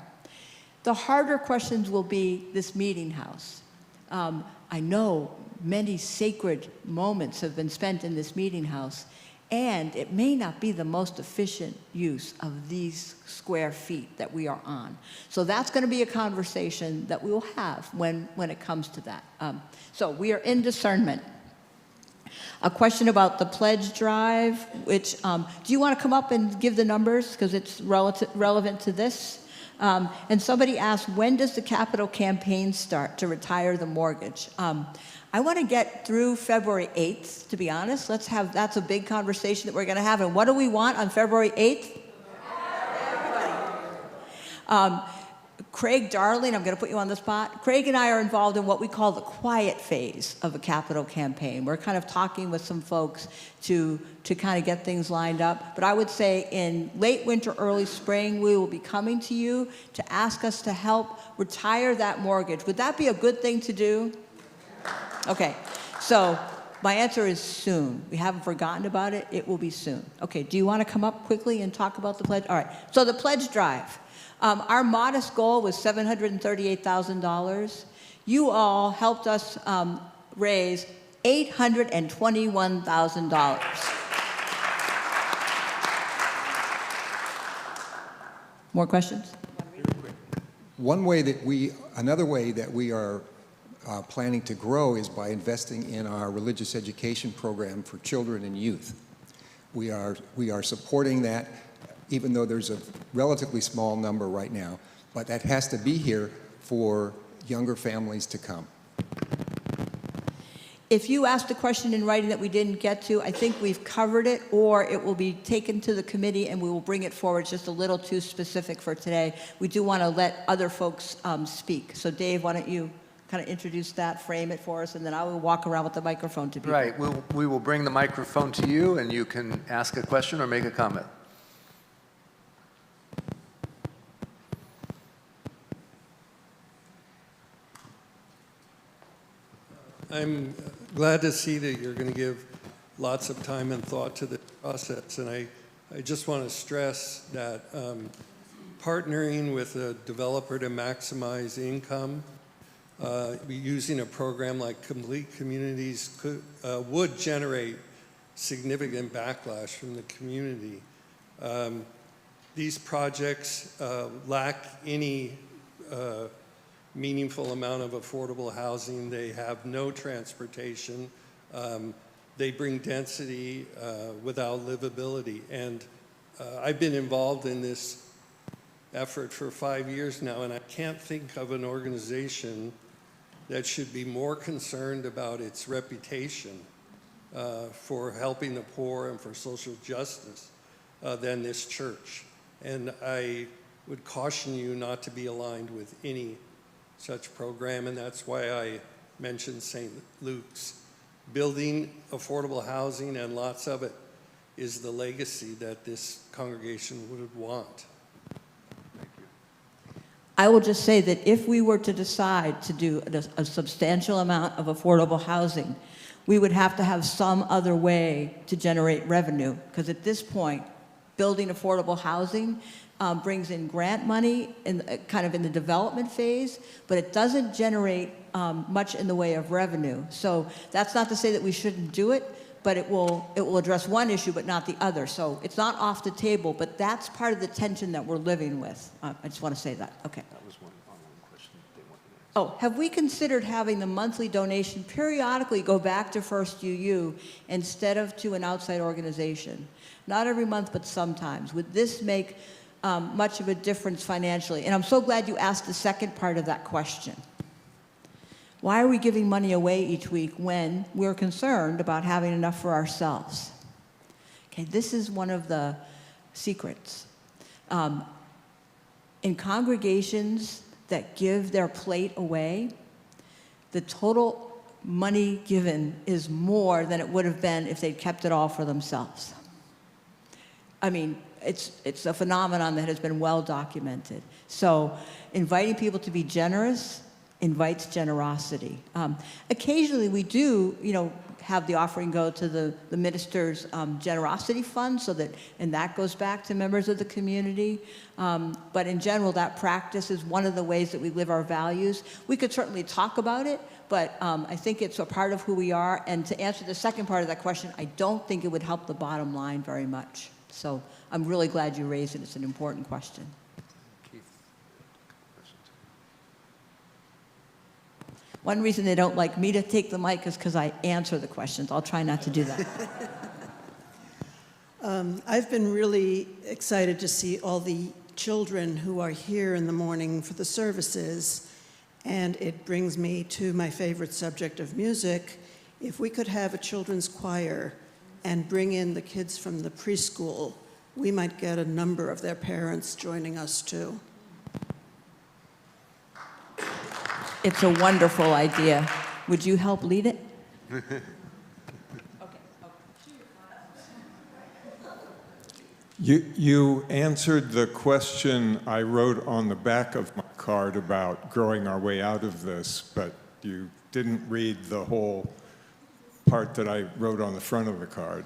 The harder questions will be this meeting house. I know many sacred moments have been spent in this meeting house, and it may not be the most efficient use of these square feet that we are on. So that's going to be a conversation that we will have when it comes to that. So we are in discernment. A question about the pledge drive, which, do you want to come up and give the numbers because it's relevant to this? And somebody asked, when does the capital campaign start to retire the mortgage? I want to get through February 8th, to be honest. That's a big conversation that we're going to have. And what do we want on February 8th? Everybody. Craig Darling, I'm going to put you on the spot. Craig and I are involved in what we call the quiet phase of a capital campaign. We're kind of talking with some folks to kind of get things lined up. But I would say in late winter, early spring, we will be coming to you to ask us to help retire that mortgage. Would that be a good thing to do? Okay, so my answer is soon. We haven't forgotten about it. It will be soon. Okay, do you want to come up quickly and talk about the pledge? All right, so the pledge drive. Our modest goal was $738,000. You all helped us raise $821,000. More questions? Another way that we are planning to grow is by investing in our religious education program for children and youth. We are supporting that, even though there's a relatively small number right now, but that has to be here for younger families to come. If you asked a question in writing that we didn't get to, I think we've covered it, or it will be taken to the committee and we will bring it forward. It's just a little too specific for today. We do want to let other folks speak. So Dave, why don't you kind of introduce that, frame it for us, and then I will walk around with the microphone to people. Right. We will bring the microphone to you, and you can ask a question or make a comment. I'm glad to see that you're going to give lots of time and thought to the process, and I just want to stress that partnering with a developer to maximize income, using a program like Complete Communities would generate significant backlash from the community. These projects lack any meaningful amount of affordable housing. They have no transportation. They bring density without livability. And I've been involved in this effort for 5 years now, and I can't think of an organization that should be more concerned about its reputation for helping the poor and for social justice than this church. And I would caution you not to be aligned with any such program, and that's why I mentioned St. Luke's. Building affordable housing, and lots of it, is the legacy that this congregation would want. I will just say that if we were to decide to do a substantial amount of affordable housing, we would have to have some other way to generate revenue, because at this point, building affordable housing brings in grant money kind of in the development phase, but it doesn't generate much in the way of revenue. So that's not to say that we shouldn't do it, but it will address one issue but not the other. So it's not off the table, but that's part of the tension that we're living with. I just want to say that. Okay. That was one question they wanted to ask. Oh, have we considered having the monthly donation periodically go back to First UU instead of to an outside organization? Not every month, but sometimes. Would this make much of a difference financially? And I'm so glad you asked the second part of that question. Why are we giving money away each week when we're concerned about having enough for ourselves? Okay, this is one of the secrets. In congregations that give their plate away, the total money given is more than it would have been if they'd kept it all for themselves. I mean, it's a phenomenon that has been well documented. So inviting people to be generous invites generosity. Occasionally we do, have the offering go to the minister's generosity fund, and that goes back to members of the community. But in general, that practice is one of the ways that we live our values. We could certainly talk about it, but I think it's a part of who we are. And to answer the second part of that question, I don't think it would help the bottom line very much. So I'm really glad you raised it. It's an important question. Keith. One reason they don't like me to take the mic is because I answer the questions. I'll try not to do that. I've been really excited to see all the children who are here in the morning for the services, and it brings me to my favorite subject of music. If we could have a children's choir and bring in the kids from the preschool, we might get a number of their parents joining us too. It's a wonderful idea. Would you help lead it? You answered the question I wrote on the back of my card about growing our way out of this, but you didn't read the whole part that I wrote on the front of the card.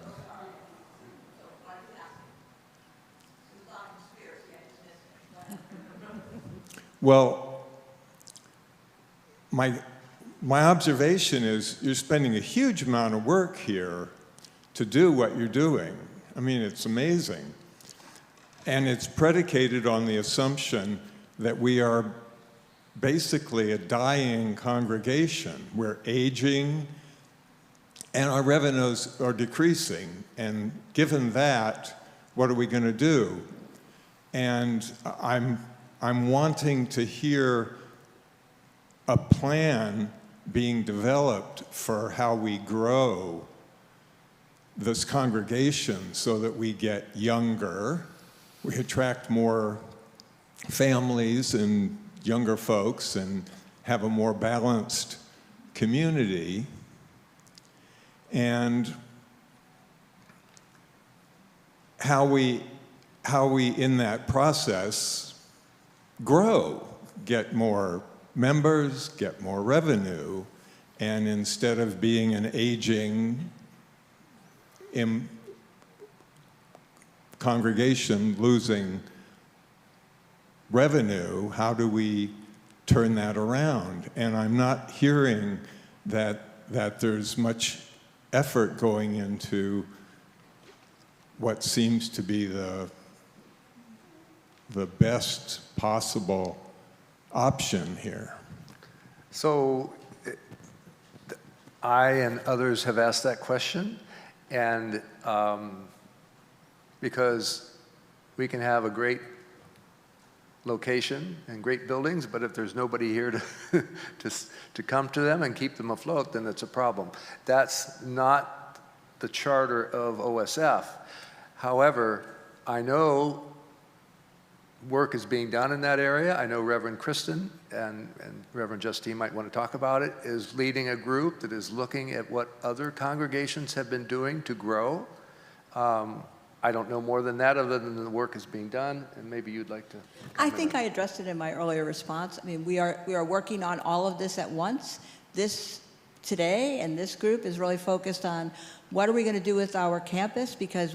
Well, my observation is you're spending a huge amount of work here to do what you're doing. I mean, it's amazing. And it's predicated on the assumption that we are basically a dying congregation. We're aging, and our revenues are decreasing. And given that, what are we going to do? And I'm wanting to hear a plan being developed for how we grow this congregation so that we get younger, we attract more families and younger folks and have a more balanced community, and how we in that process grow, get more members, get more revenue, And instead of being an aging congregation losing revenue, how do we turn that around? And I'm not hearing that there's much effort going into what seems to be the best possible option here. So I and others have asked that question, and because we can have a great location and great buildings, but if there's nobody here to come to them and keep them afloat, then it's a problem. That's not the charter of OSF. However, I know work is being done in that area. I know Reverend Kristen and Reverend Justine might want to talk about it, is leading a group that is looking at what other congregations have been doing to grow. I don't know more than that other than the work is being done, and maybe you'd like to I think I addressed it in my earlier response. I mean, we are working on all of this at once. This today and this group is really focused on what are we going to do with our campus, because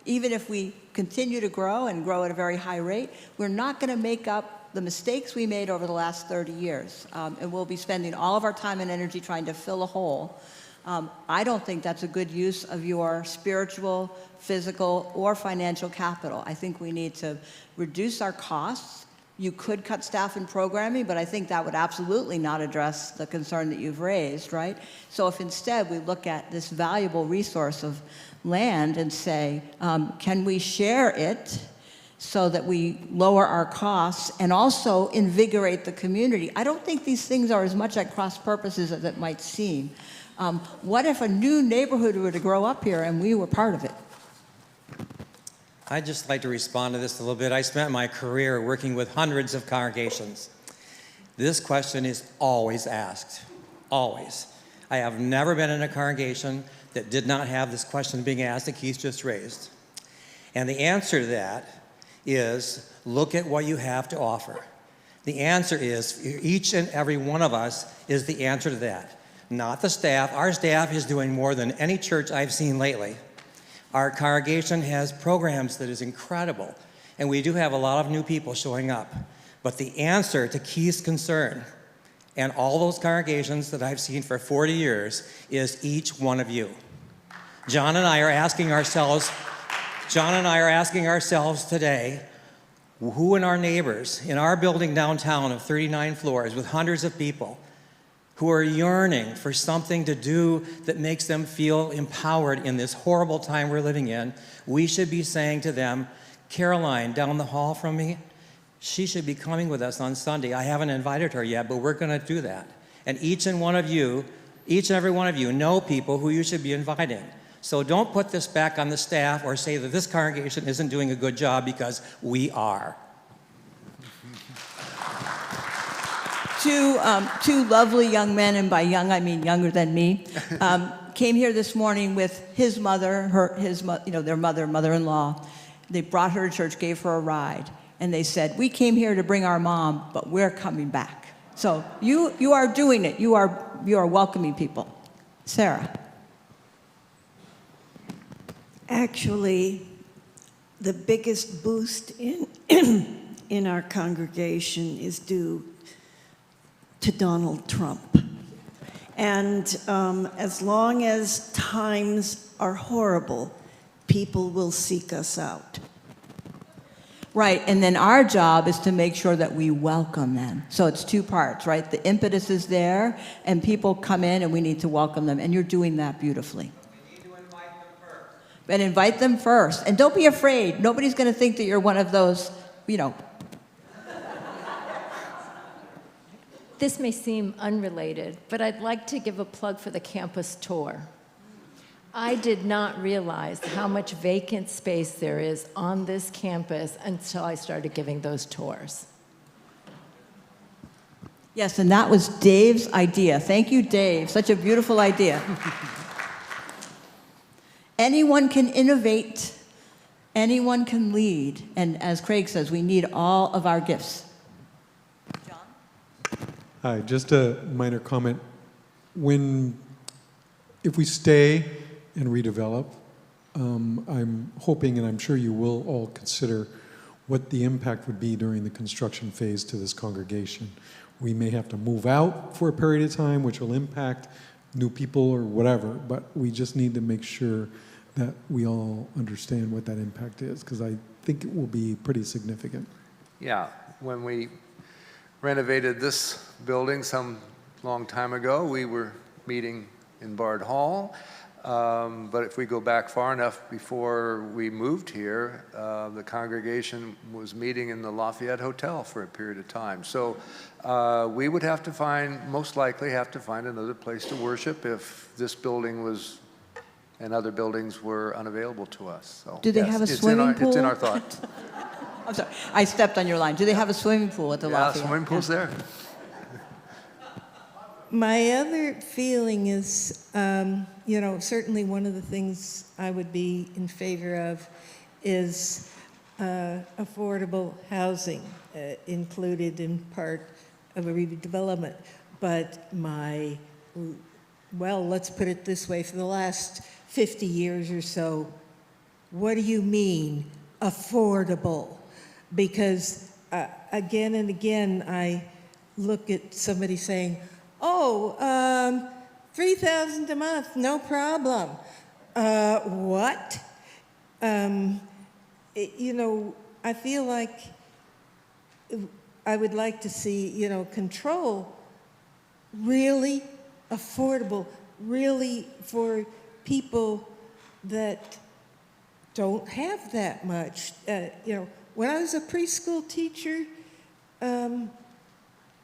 even if we continue to grow and grow at a very high rate, we're not going to make up the mistakes we made over the last 30 years. And we'll be spending all of our time and energy trying to fill a hole. I don't think that's a good use of your spiritual, physical, or financial capital. I think we need to reduce our costs. You could cut staff and programming, but I think that would absolutely not address the concern that you've raised, right? So if instead we look at this valuable resource of land and say, can we share it so that we lower our costs and also invigorate the community? I don't think these things are as much at cross purposes as it might seem. What if a new neighborhood were to grow up here and we were part of it? I'd just like to respond to this a little bit. I spent my career working with hundreds of congregations. This question is always asked, always. I have never been in a congregation that did not have this question being asked that Keith just raised. And the answer to that is, look at what you have to offer. The answer is, each and every one of us is the answer to that. Not the staff. Our staff is doing more than any church I've seen lately. Our congregation has programs that is incredible, and we do have a lot of new people showing up. But the answer to Keith's concern, and all those congregations that I've seen for 40 years, is each one of you. John and I are asking ourselves today, who in our neighbors, in our building downtown of 39 floors with hundreds of people, who are yearning for something to do that makes them feel empowered in this horrible time we're living in, we should be saying to them, Caroline down the hall from me, she should be coming with us on Sunday. I haven't invited her yet, but we're going to do that. And each and every one of you know people who you should be inviting. So don't put this back on the staff or say that this congregation isn't doing a good job, because we are. Two lovely young men, and by young I mean younger than me, came here this morning with his mother, their mother-in-law. They brought her to church, gave her a ride, and they said, "We came here to bring our mom, but we're coming back." So you are doing it. You are welcoming people. Sarah. Actually, the biggest boost in our congregation is due to Donald Trump. And as long as times are horrible, people will seek us out. Right, and then our job is to make sure that we welcome them. So it's two parts, right? The impetus is there, and people come in, and we need to welcome them, and you're doing that beautifully. We need to invite them first. And invite them first. And don't be afraid. Nobody's going to think that you're one of those, This may seem unrelated, but I'd like to give a plug for the campus tour. I did not realize how much vacant space there is on this campus until I started giving those tours. Yes, and that was Dave's idea. Thank you, Dave. Such a beautiful idea. Anyone can innovate. Anyone can lead. And as Craig says, we need all of our gifts. Hi, just a minor comment. if we stay and redevelop, I'm hoping, and I'm sure you will all consider what the impact would be during the construction phase to this congregation. We may have to move out for a period of time, which will impact new people or whatever, but we just need to make sure that we all understand what that impact is, because I think it will be pretty significant. Yeah, when we renovated this building some long time ago, we were meeting in Bard Hall. But if we go back far enough before we moved here, the congregation was meeting in the Lafayette Hotel for a period of time. So we would have to most likely have to find another place to worship if this building was, and other buildings were unavailable to us. So, Do they yes, have a it's swimming It's in pool? our thoughts. I'm sorry, I stepped on your line. Do they have a swimming pool at the Yeah, Lafayette? swimming pool's there. My other feeling is, certainly one of the things I would be in favor of is affordable housing included in part of a redevelopment. But let's put it this way, for the last 50 years or so, what do you mean affordable? Because again and again, I look at somebody saying, $3,000 a month, no problem. What? I feel like I would like to see, control really affordable, really for people that don't have that much. When I was a preschool teacher,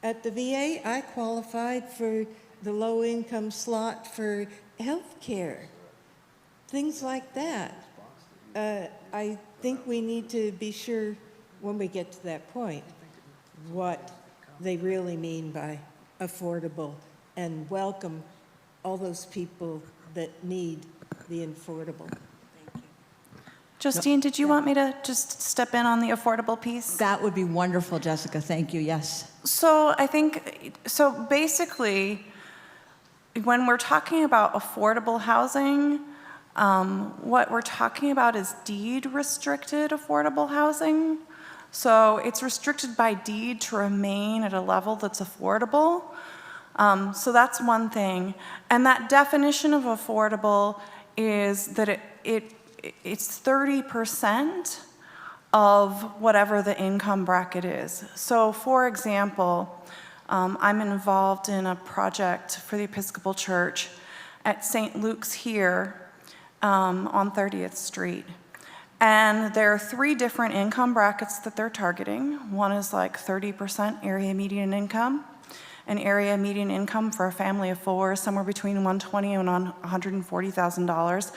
at the VA, I qualified for the low-income slot for health care, things like that. I think we need to be sure, when we get to that point, what they really mean by affordable and welcome all those people that need the affordable. Justine, did you want me to just step in on the affordable piece? That would be wonderful, Jessica. Thank you. Yes. So basically, when we're talking about affordable housing, what we're talking about is deed-restricted affordable housing. So it's restricted by deed to remain at a level that's affordable. So that's one thing. And that definition of affordable is that it's 30% of whatever the income bracket is. So for example, I'm involved in a project for the Episcopal Church at St. Luke's here on 30th Street. And there are 3 different income brackets that they're targeting. One is like 30% area median income. An area median income for a family of 4 is somewhere between $120,000 and $140,000.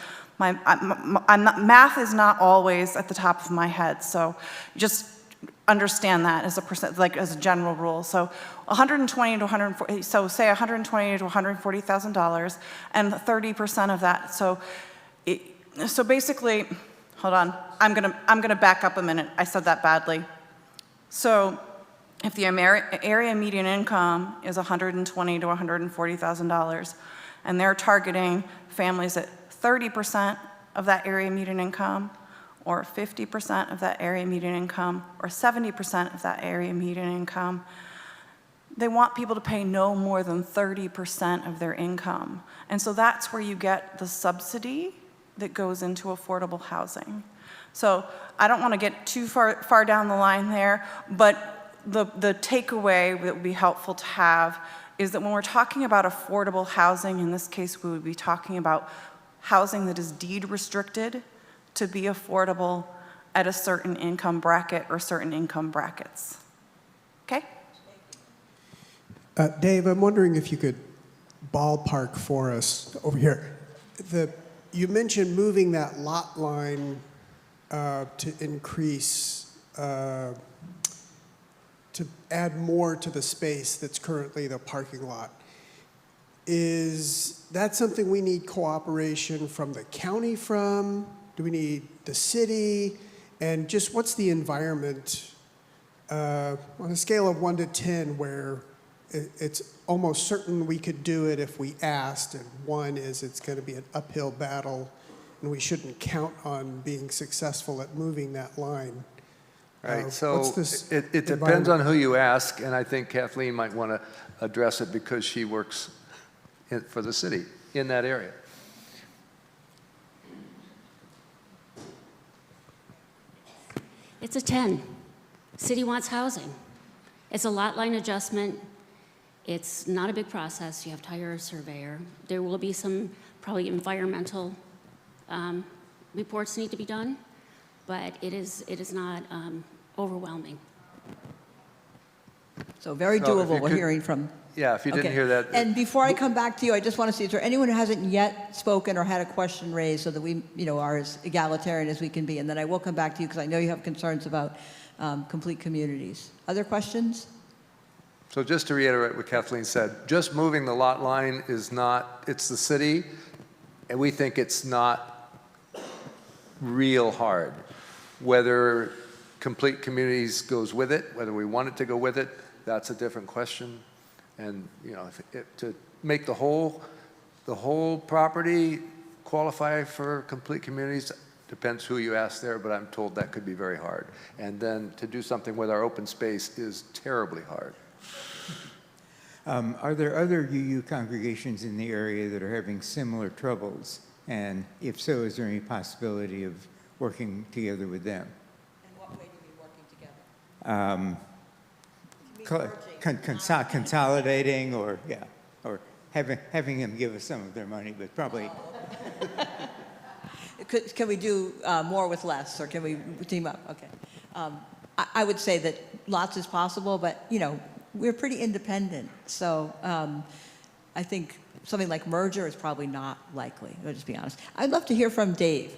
Math is not always at the top of my head, so just understand that as a percent, like as a general rule. So $120,000 to $140,000. So say $120,000 to $140,000, and 30% of that. So basically, hold on. I'm gonna back up a minute. I said that badly. So if the area median income is $120,000 to $140,000, and they're targeting families at 30% of that area median income, or 50% of that area median income, or 70% of that area median income, they want people to pay no more than 30% of their income. And so that's where you get the subsidy that goes into affordable housing. So I don't want to get too far down the line there, but the takeaway that would be helpful to have is that when we're talking about affordable housing, in this case we would be talking about housing that is deed restricted to be affordable at a certain income bracket or certain income brackets. Okay? Dave, I'm wondering if you could ballpark for us over here. You mentioned moving that lot line to increase, to add more to the space that's currently the parking lot. Is that something we need cooperation from the county from? Do we need the city? And just what's the environment on a scale of 1 to 10 where it's almost certain we could do it if we asked, and one is it's going to be an uphill battle, and we shouldn't count on being successful at moving that line. Right, What's so this it depends on who you ask, and I think Kathleen might want to address it because she works for the city in that area. It's a 10. City wants housing. It's a lot line adjustment. It's not a big process. You have to hire a surveyor. There will be some probably environmental reports need to be done, but it is not overwhelming. So very So if doable, you we're could- hearing from. Yeah, if you didn't Okay. hear that. And before I come back to you, I just want to see, is there anyone who hasn't yet spoken or had a question raised so that we, are as egalitarian as we can be? And then I will come back to you because I know you have concerns about complete communities. Other questions? So just to reiterate what Kathleen said, just moving the lot line is not, it's the city, and we think it's not real hard. Whether complete communities goes with it, whether we want it to go with it, that's a different question. And, to make the whole property qualify for complete communities, depends who you ask there, but I'm told that could be very hard. And then to do something with our open space is terribly hard. Are there other UU congregations in the area that are having similar troubles? And if so, is there any possibility of working together with them? In what way do we working together? Consolidating or having them give us some of their money, but probably. Can we do more with less, or can we team up? Okay. I would say that lots is possible, but, we're pretty independent. So I think something like merger is probably not likely, I'll just be honest. I'd love to hear from Dave.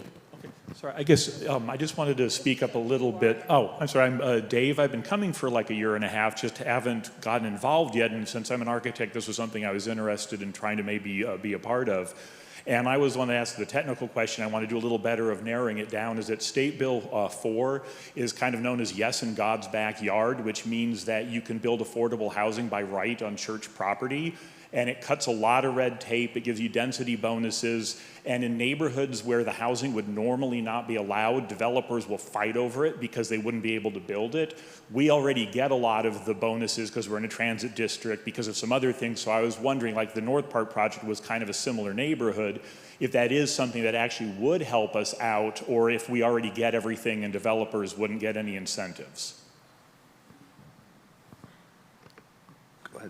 Sorry, I guess I just wanted to speak up a little bit. Oh, I'm sorry, I'm Dave. I've been coming for like a year and a half, just haven't gotten involved yet. And since I'm an architect, this was something I was interested in trying to maybe be a part of. And I was the one that asked the technical question. I want to do a little better of narrowing it down. Is that State Bill 4 is kind of known as Yes in God's Backyard, which means that you can build affordable housing by right on church property. And it cuts a lot of red tape. It gives you density bonuses. And in neighborhoods where the housing would normally not be allowed, developers will fight over it because they wouldn't be able to build it. We already get a lot of the bonuses because we're in a transit district, because of some other things. So I was wondering, like the North Park project was kind of a similar neighborhood, if that is something that actually would help us out, or if we already get everything and developers wouldn't get any incentives.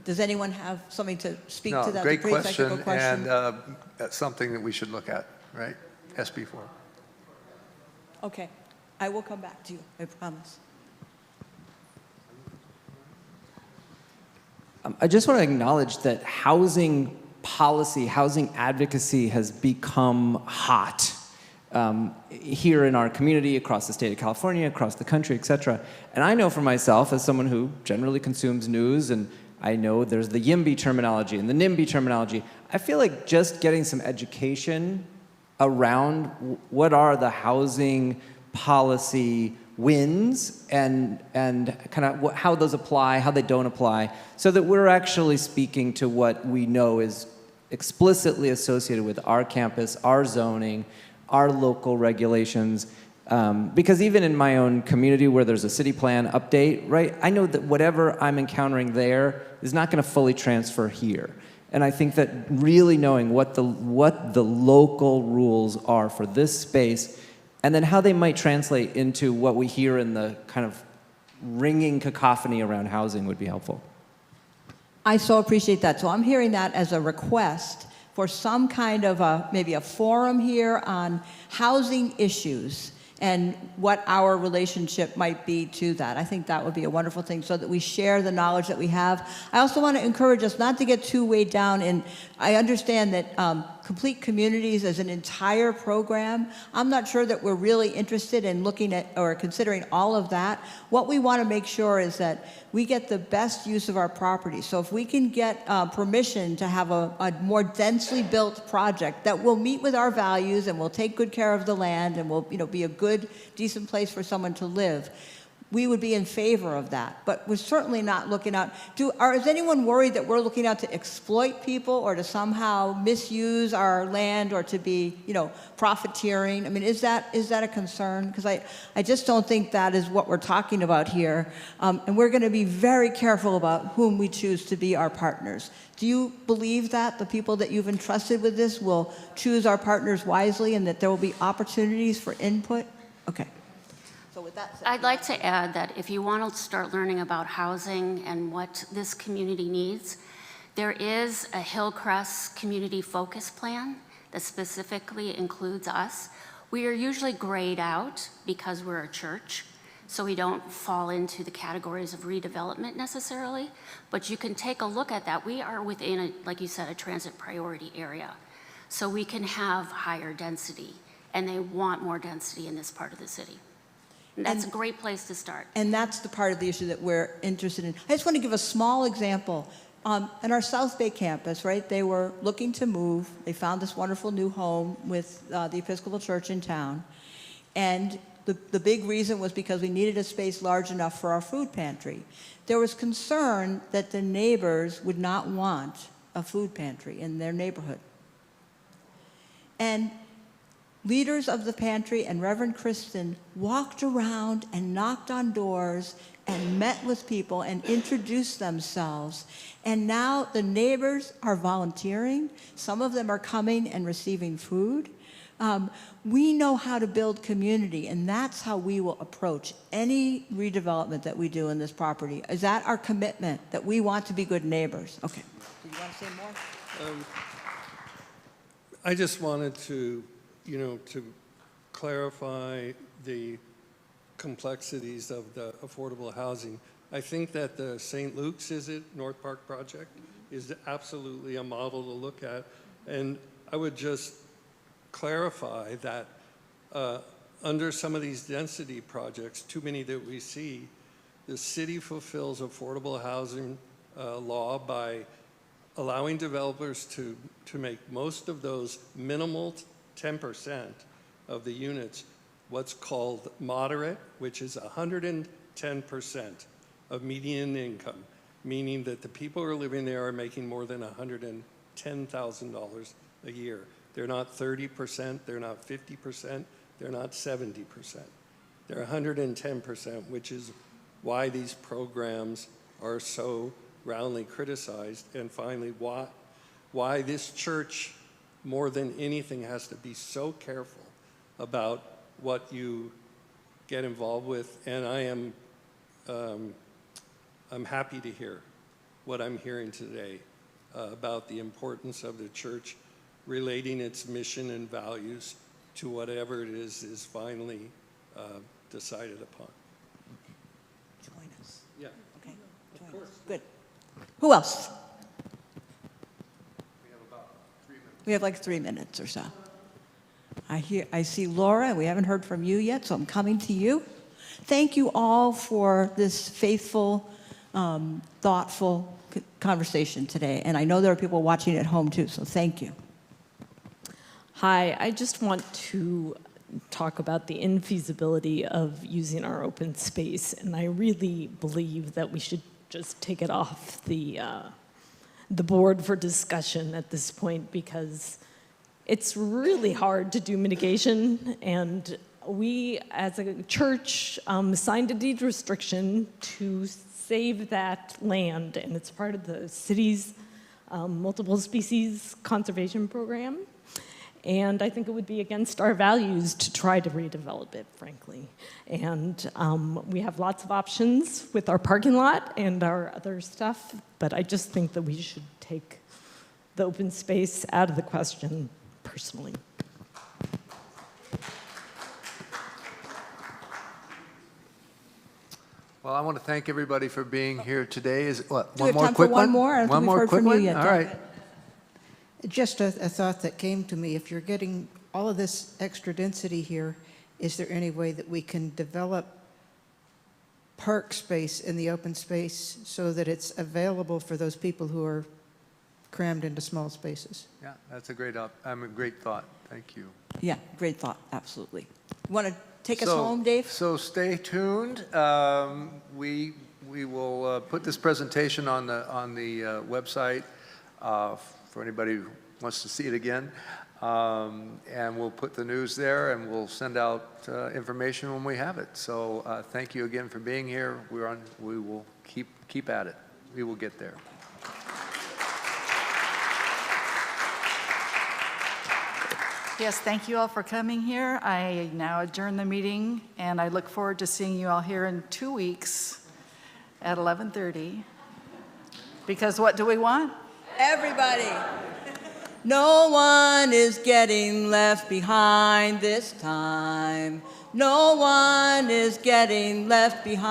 Does anyone have something to speak No, to that? great Pretty technical question, and that's something that we should look at, right? SB4. Okay. I will come back to you, I promise. I just want to acknowledge that housing policy, housing advocacy has become hot here in our community, across the state of California, across the country, et cetera. And I know for myself, as someone who generally consumes news, and I know there's the YIMBY terminology and the NIMBY terminology, I feel like just getting some education around what are the housing policy wins and kind of how those apply, how they don't apply, so that we're actually speaking to what we know is explicitly associated with our campus, our zoning, our local regulations. Because even in my own community where there's a city plan update, right, I know that whatever I'm encountering there is not going to fully transfer here. And I think that really knowing what the local rules are for this space, and then how they might translate into what we hear in the kind of ringing cacophony around housing would be helpful. I so appreciate that. So I'm hearing that as a request for some kind of maybe a forum here on housing issues and what our relationship might be to that. I think that would be a wonderful thing, so that we share the knowledge that we have. I also want to encourage us not to get too weighed down in, I understand that complete communities as an entire program, I'm not sure that we're really interested in looking at or considering all of that. What we want to make sure is that we get the best use of our property. So if we can get permission to have a more densely built project that will meet with our values and will take good care of the land and will be a good, decent place for someone to live, we would be in favor of that. But we're certainly not looking out. Is anyone worried that we're looking out to exploit people or to somehow misuse our land or to be, profiteering? I mean, is that a concern? Because I just don't think that is what we're talking about here. And we're going to be very careful about whom we choose to be our partners. Do you believe that the people that you've entrusted with this will choose our partners wisely and that there will be opportunities for input? Okay. So with that said, I'd like to add that if you want to start learning about housing and what this community needs, there is a Hillcrest Community Focus Plan that specifically includes us. We are usually grayed out because we're a church, so we don't fall into the categories of redevelopment necessarily, but you can take a look at that. We are within, like you said, a transit priority area, so we can have higher density, and they want more density in this part of the city. That's a great place to start. And that's the part of the issue that we're interested in. I just want to give a small example. At our South Bay campus, right, they were looking to move. They found this wonderful new home with the Episcopal Church in town. And the big reason was because we needed a space large enough for our food pantry. There was concern that the neighbors would not want a food pantry in their neighborhood. And leaders of the pantry and Reverend Kristen walked around and knocked on doors and met with people and introduced themselves. And now the neighbors are volunteering. Some of them are coming and receiving food. We know how to build community, and that's how we will approach any redevelopment that we do in this property. Is that our commitment, that we want to be good neighbors? Okay. Do you want to say more? I just wanted to to clarify the complexities of the affordable housing. I think that the St. Luke's, North Park project, is absolutely a model to look at. And I would just clarify that under some of these density projects, too many that we see, the city fulfills affordable housing law by allowing developers to make most of those minimal 10% of the units what's called moderate, which is 110% of median income, meaning that the people who are living there are making more than $110,000 a year. They're not 30%, they're not 50%, they're not 70%. They're 110%, which is why these programs are so roundly criticized, and finally, why this church, more than anything, has to be so careful about what you get involved with. And I'm happy to hear what I'm hearing today about the importance of the church relating its mission and values to whatever it is finally decided upon. Join us. Yeah. Okay. Of course. Good. Who else? We have like 3 minutes or so. I see Laura. We haven't heard from you yet, so I'm coming to you. Thank you all for this faithful, thoughtful conversation today. And I know there are people watching at home too, so thank you. Hi, I just want to talk about the infeasibility of using our open space, and I really believe that we should just take it off the board for discussion at this point, because it's really hard to do mitigation, and we as a church signed a deed restriction to save that land, and it's part of the city's multiple species conservation program. And I think it would be against our values to try to redevelop it, frankly. And we have lots of options with our parking lot and our other stuff, but I just think that we should take the open space out of the question, personally. Well, I want to thank everybody for being here today. Is what, Do one we have more time quick for one one? more? I don't One think we've more heard quick from you one? yet, All Doug. right. Just a thought that came to me. If you're getting all of this extra density here, is there any way that we can develop park space in the open space so that it's available for those people who are crammed into small spaces? Yeah, that's a great thought. Thank you. Yeah, great thought, absolutely. Want to take us home, Dave? So stay tuned. We will put this presentation on the website for anybody who wants to see it again. And we'll put the news there, and we'll send out information when we have it. So thank you again for being here. We will keep at it. We will get there. Yes, thank you all for coming here. I now adjourn the meeting, and I look forward to seeing you all here in 2 weeks at 11:30. Because what do we want? Everybody. No one is getting left behind this time. No one is getting left behind.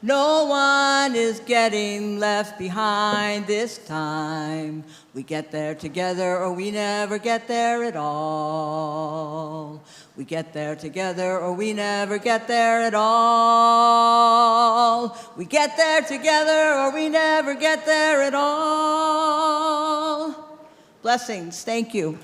No one is getting left behind this time. We get there together or we never get there at all. We get there together or we never get there at all. We get there together or we never get there at all. Blessings. Thank you.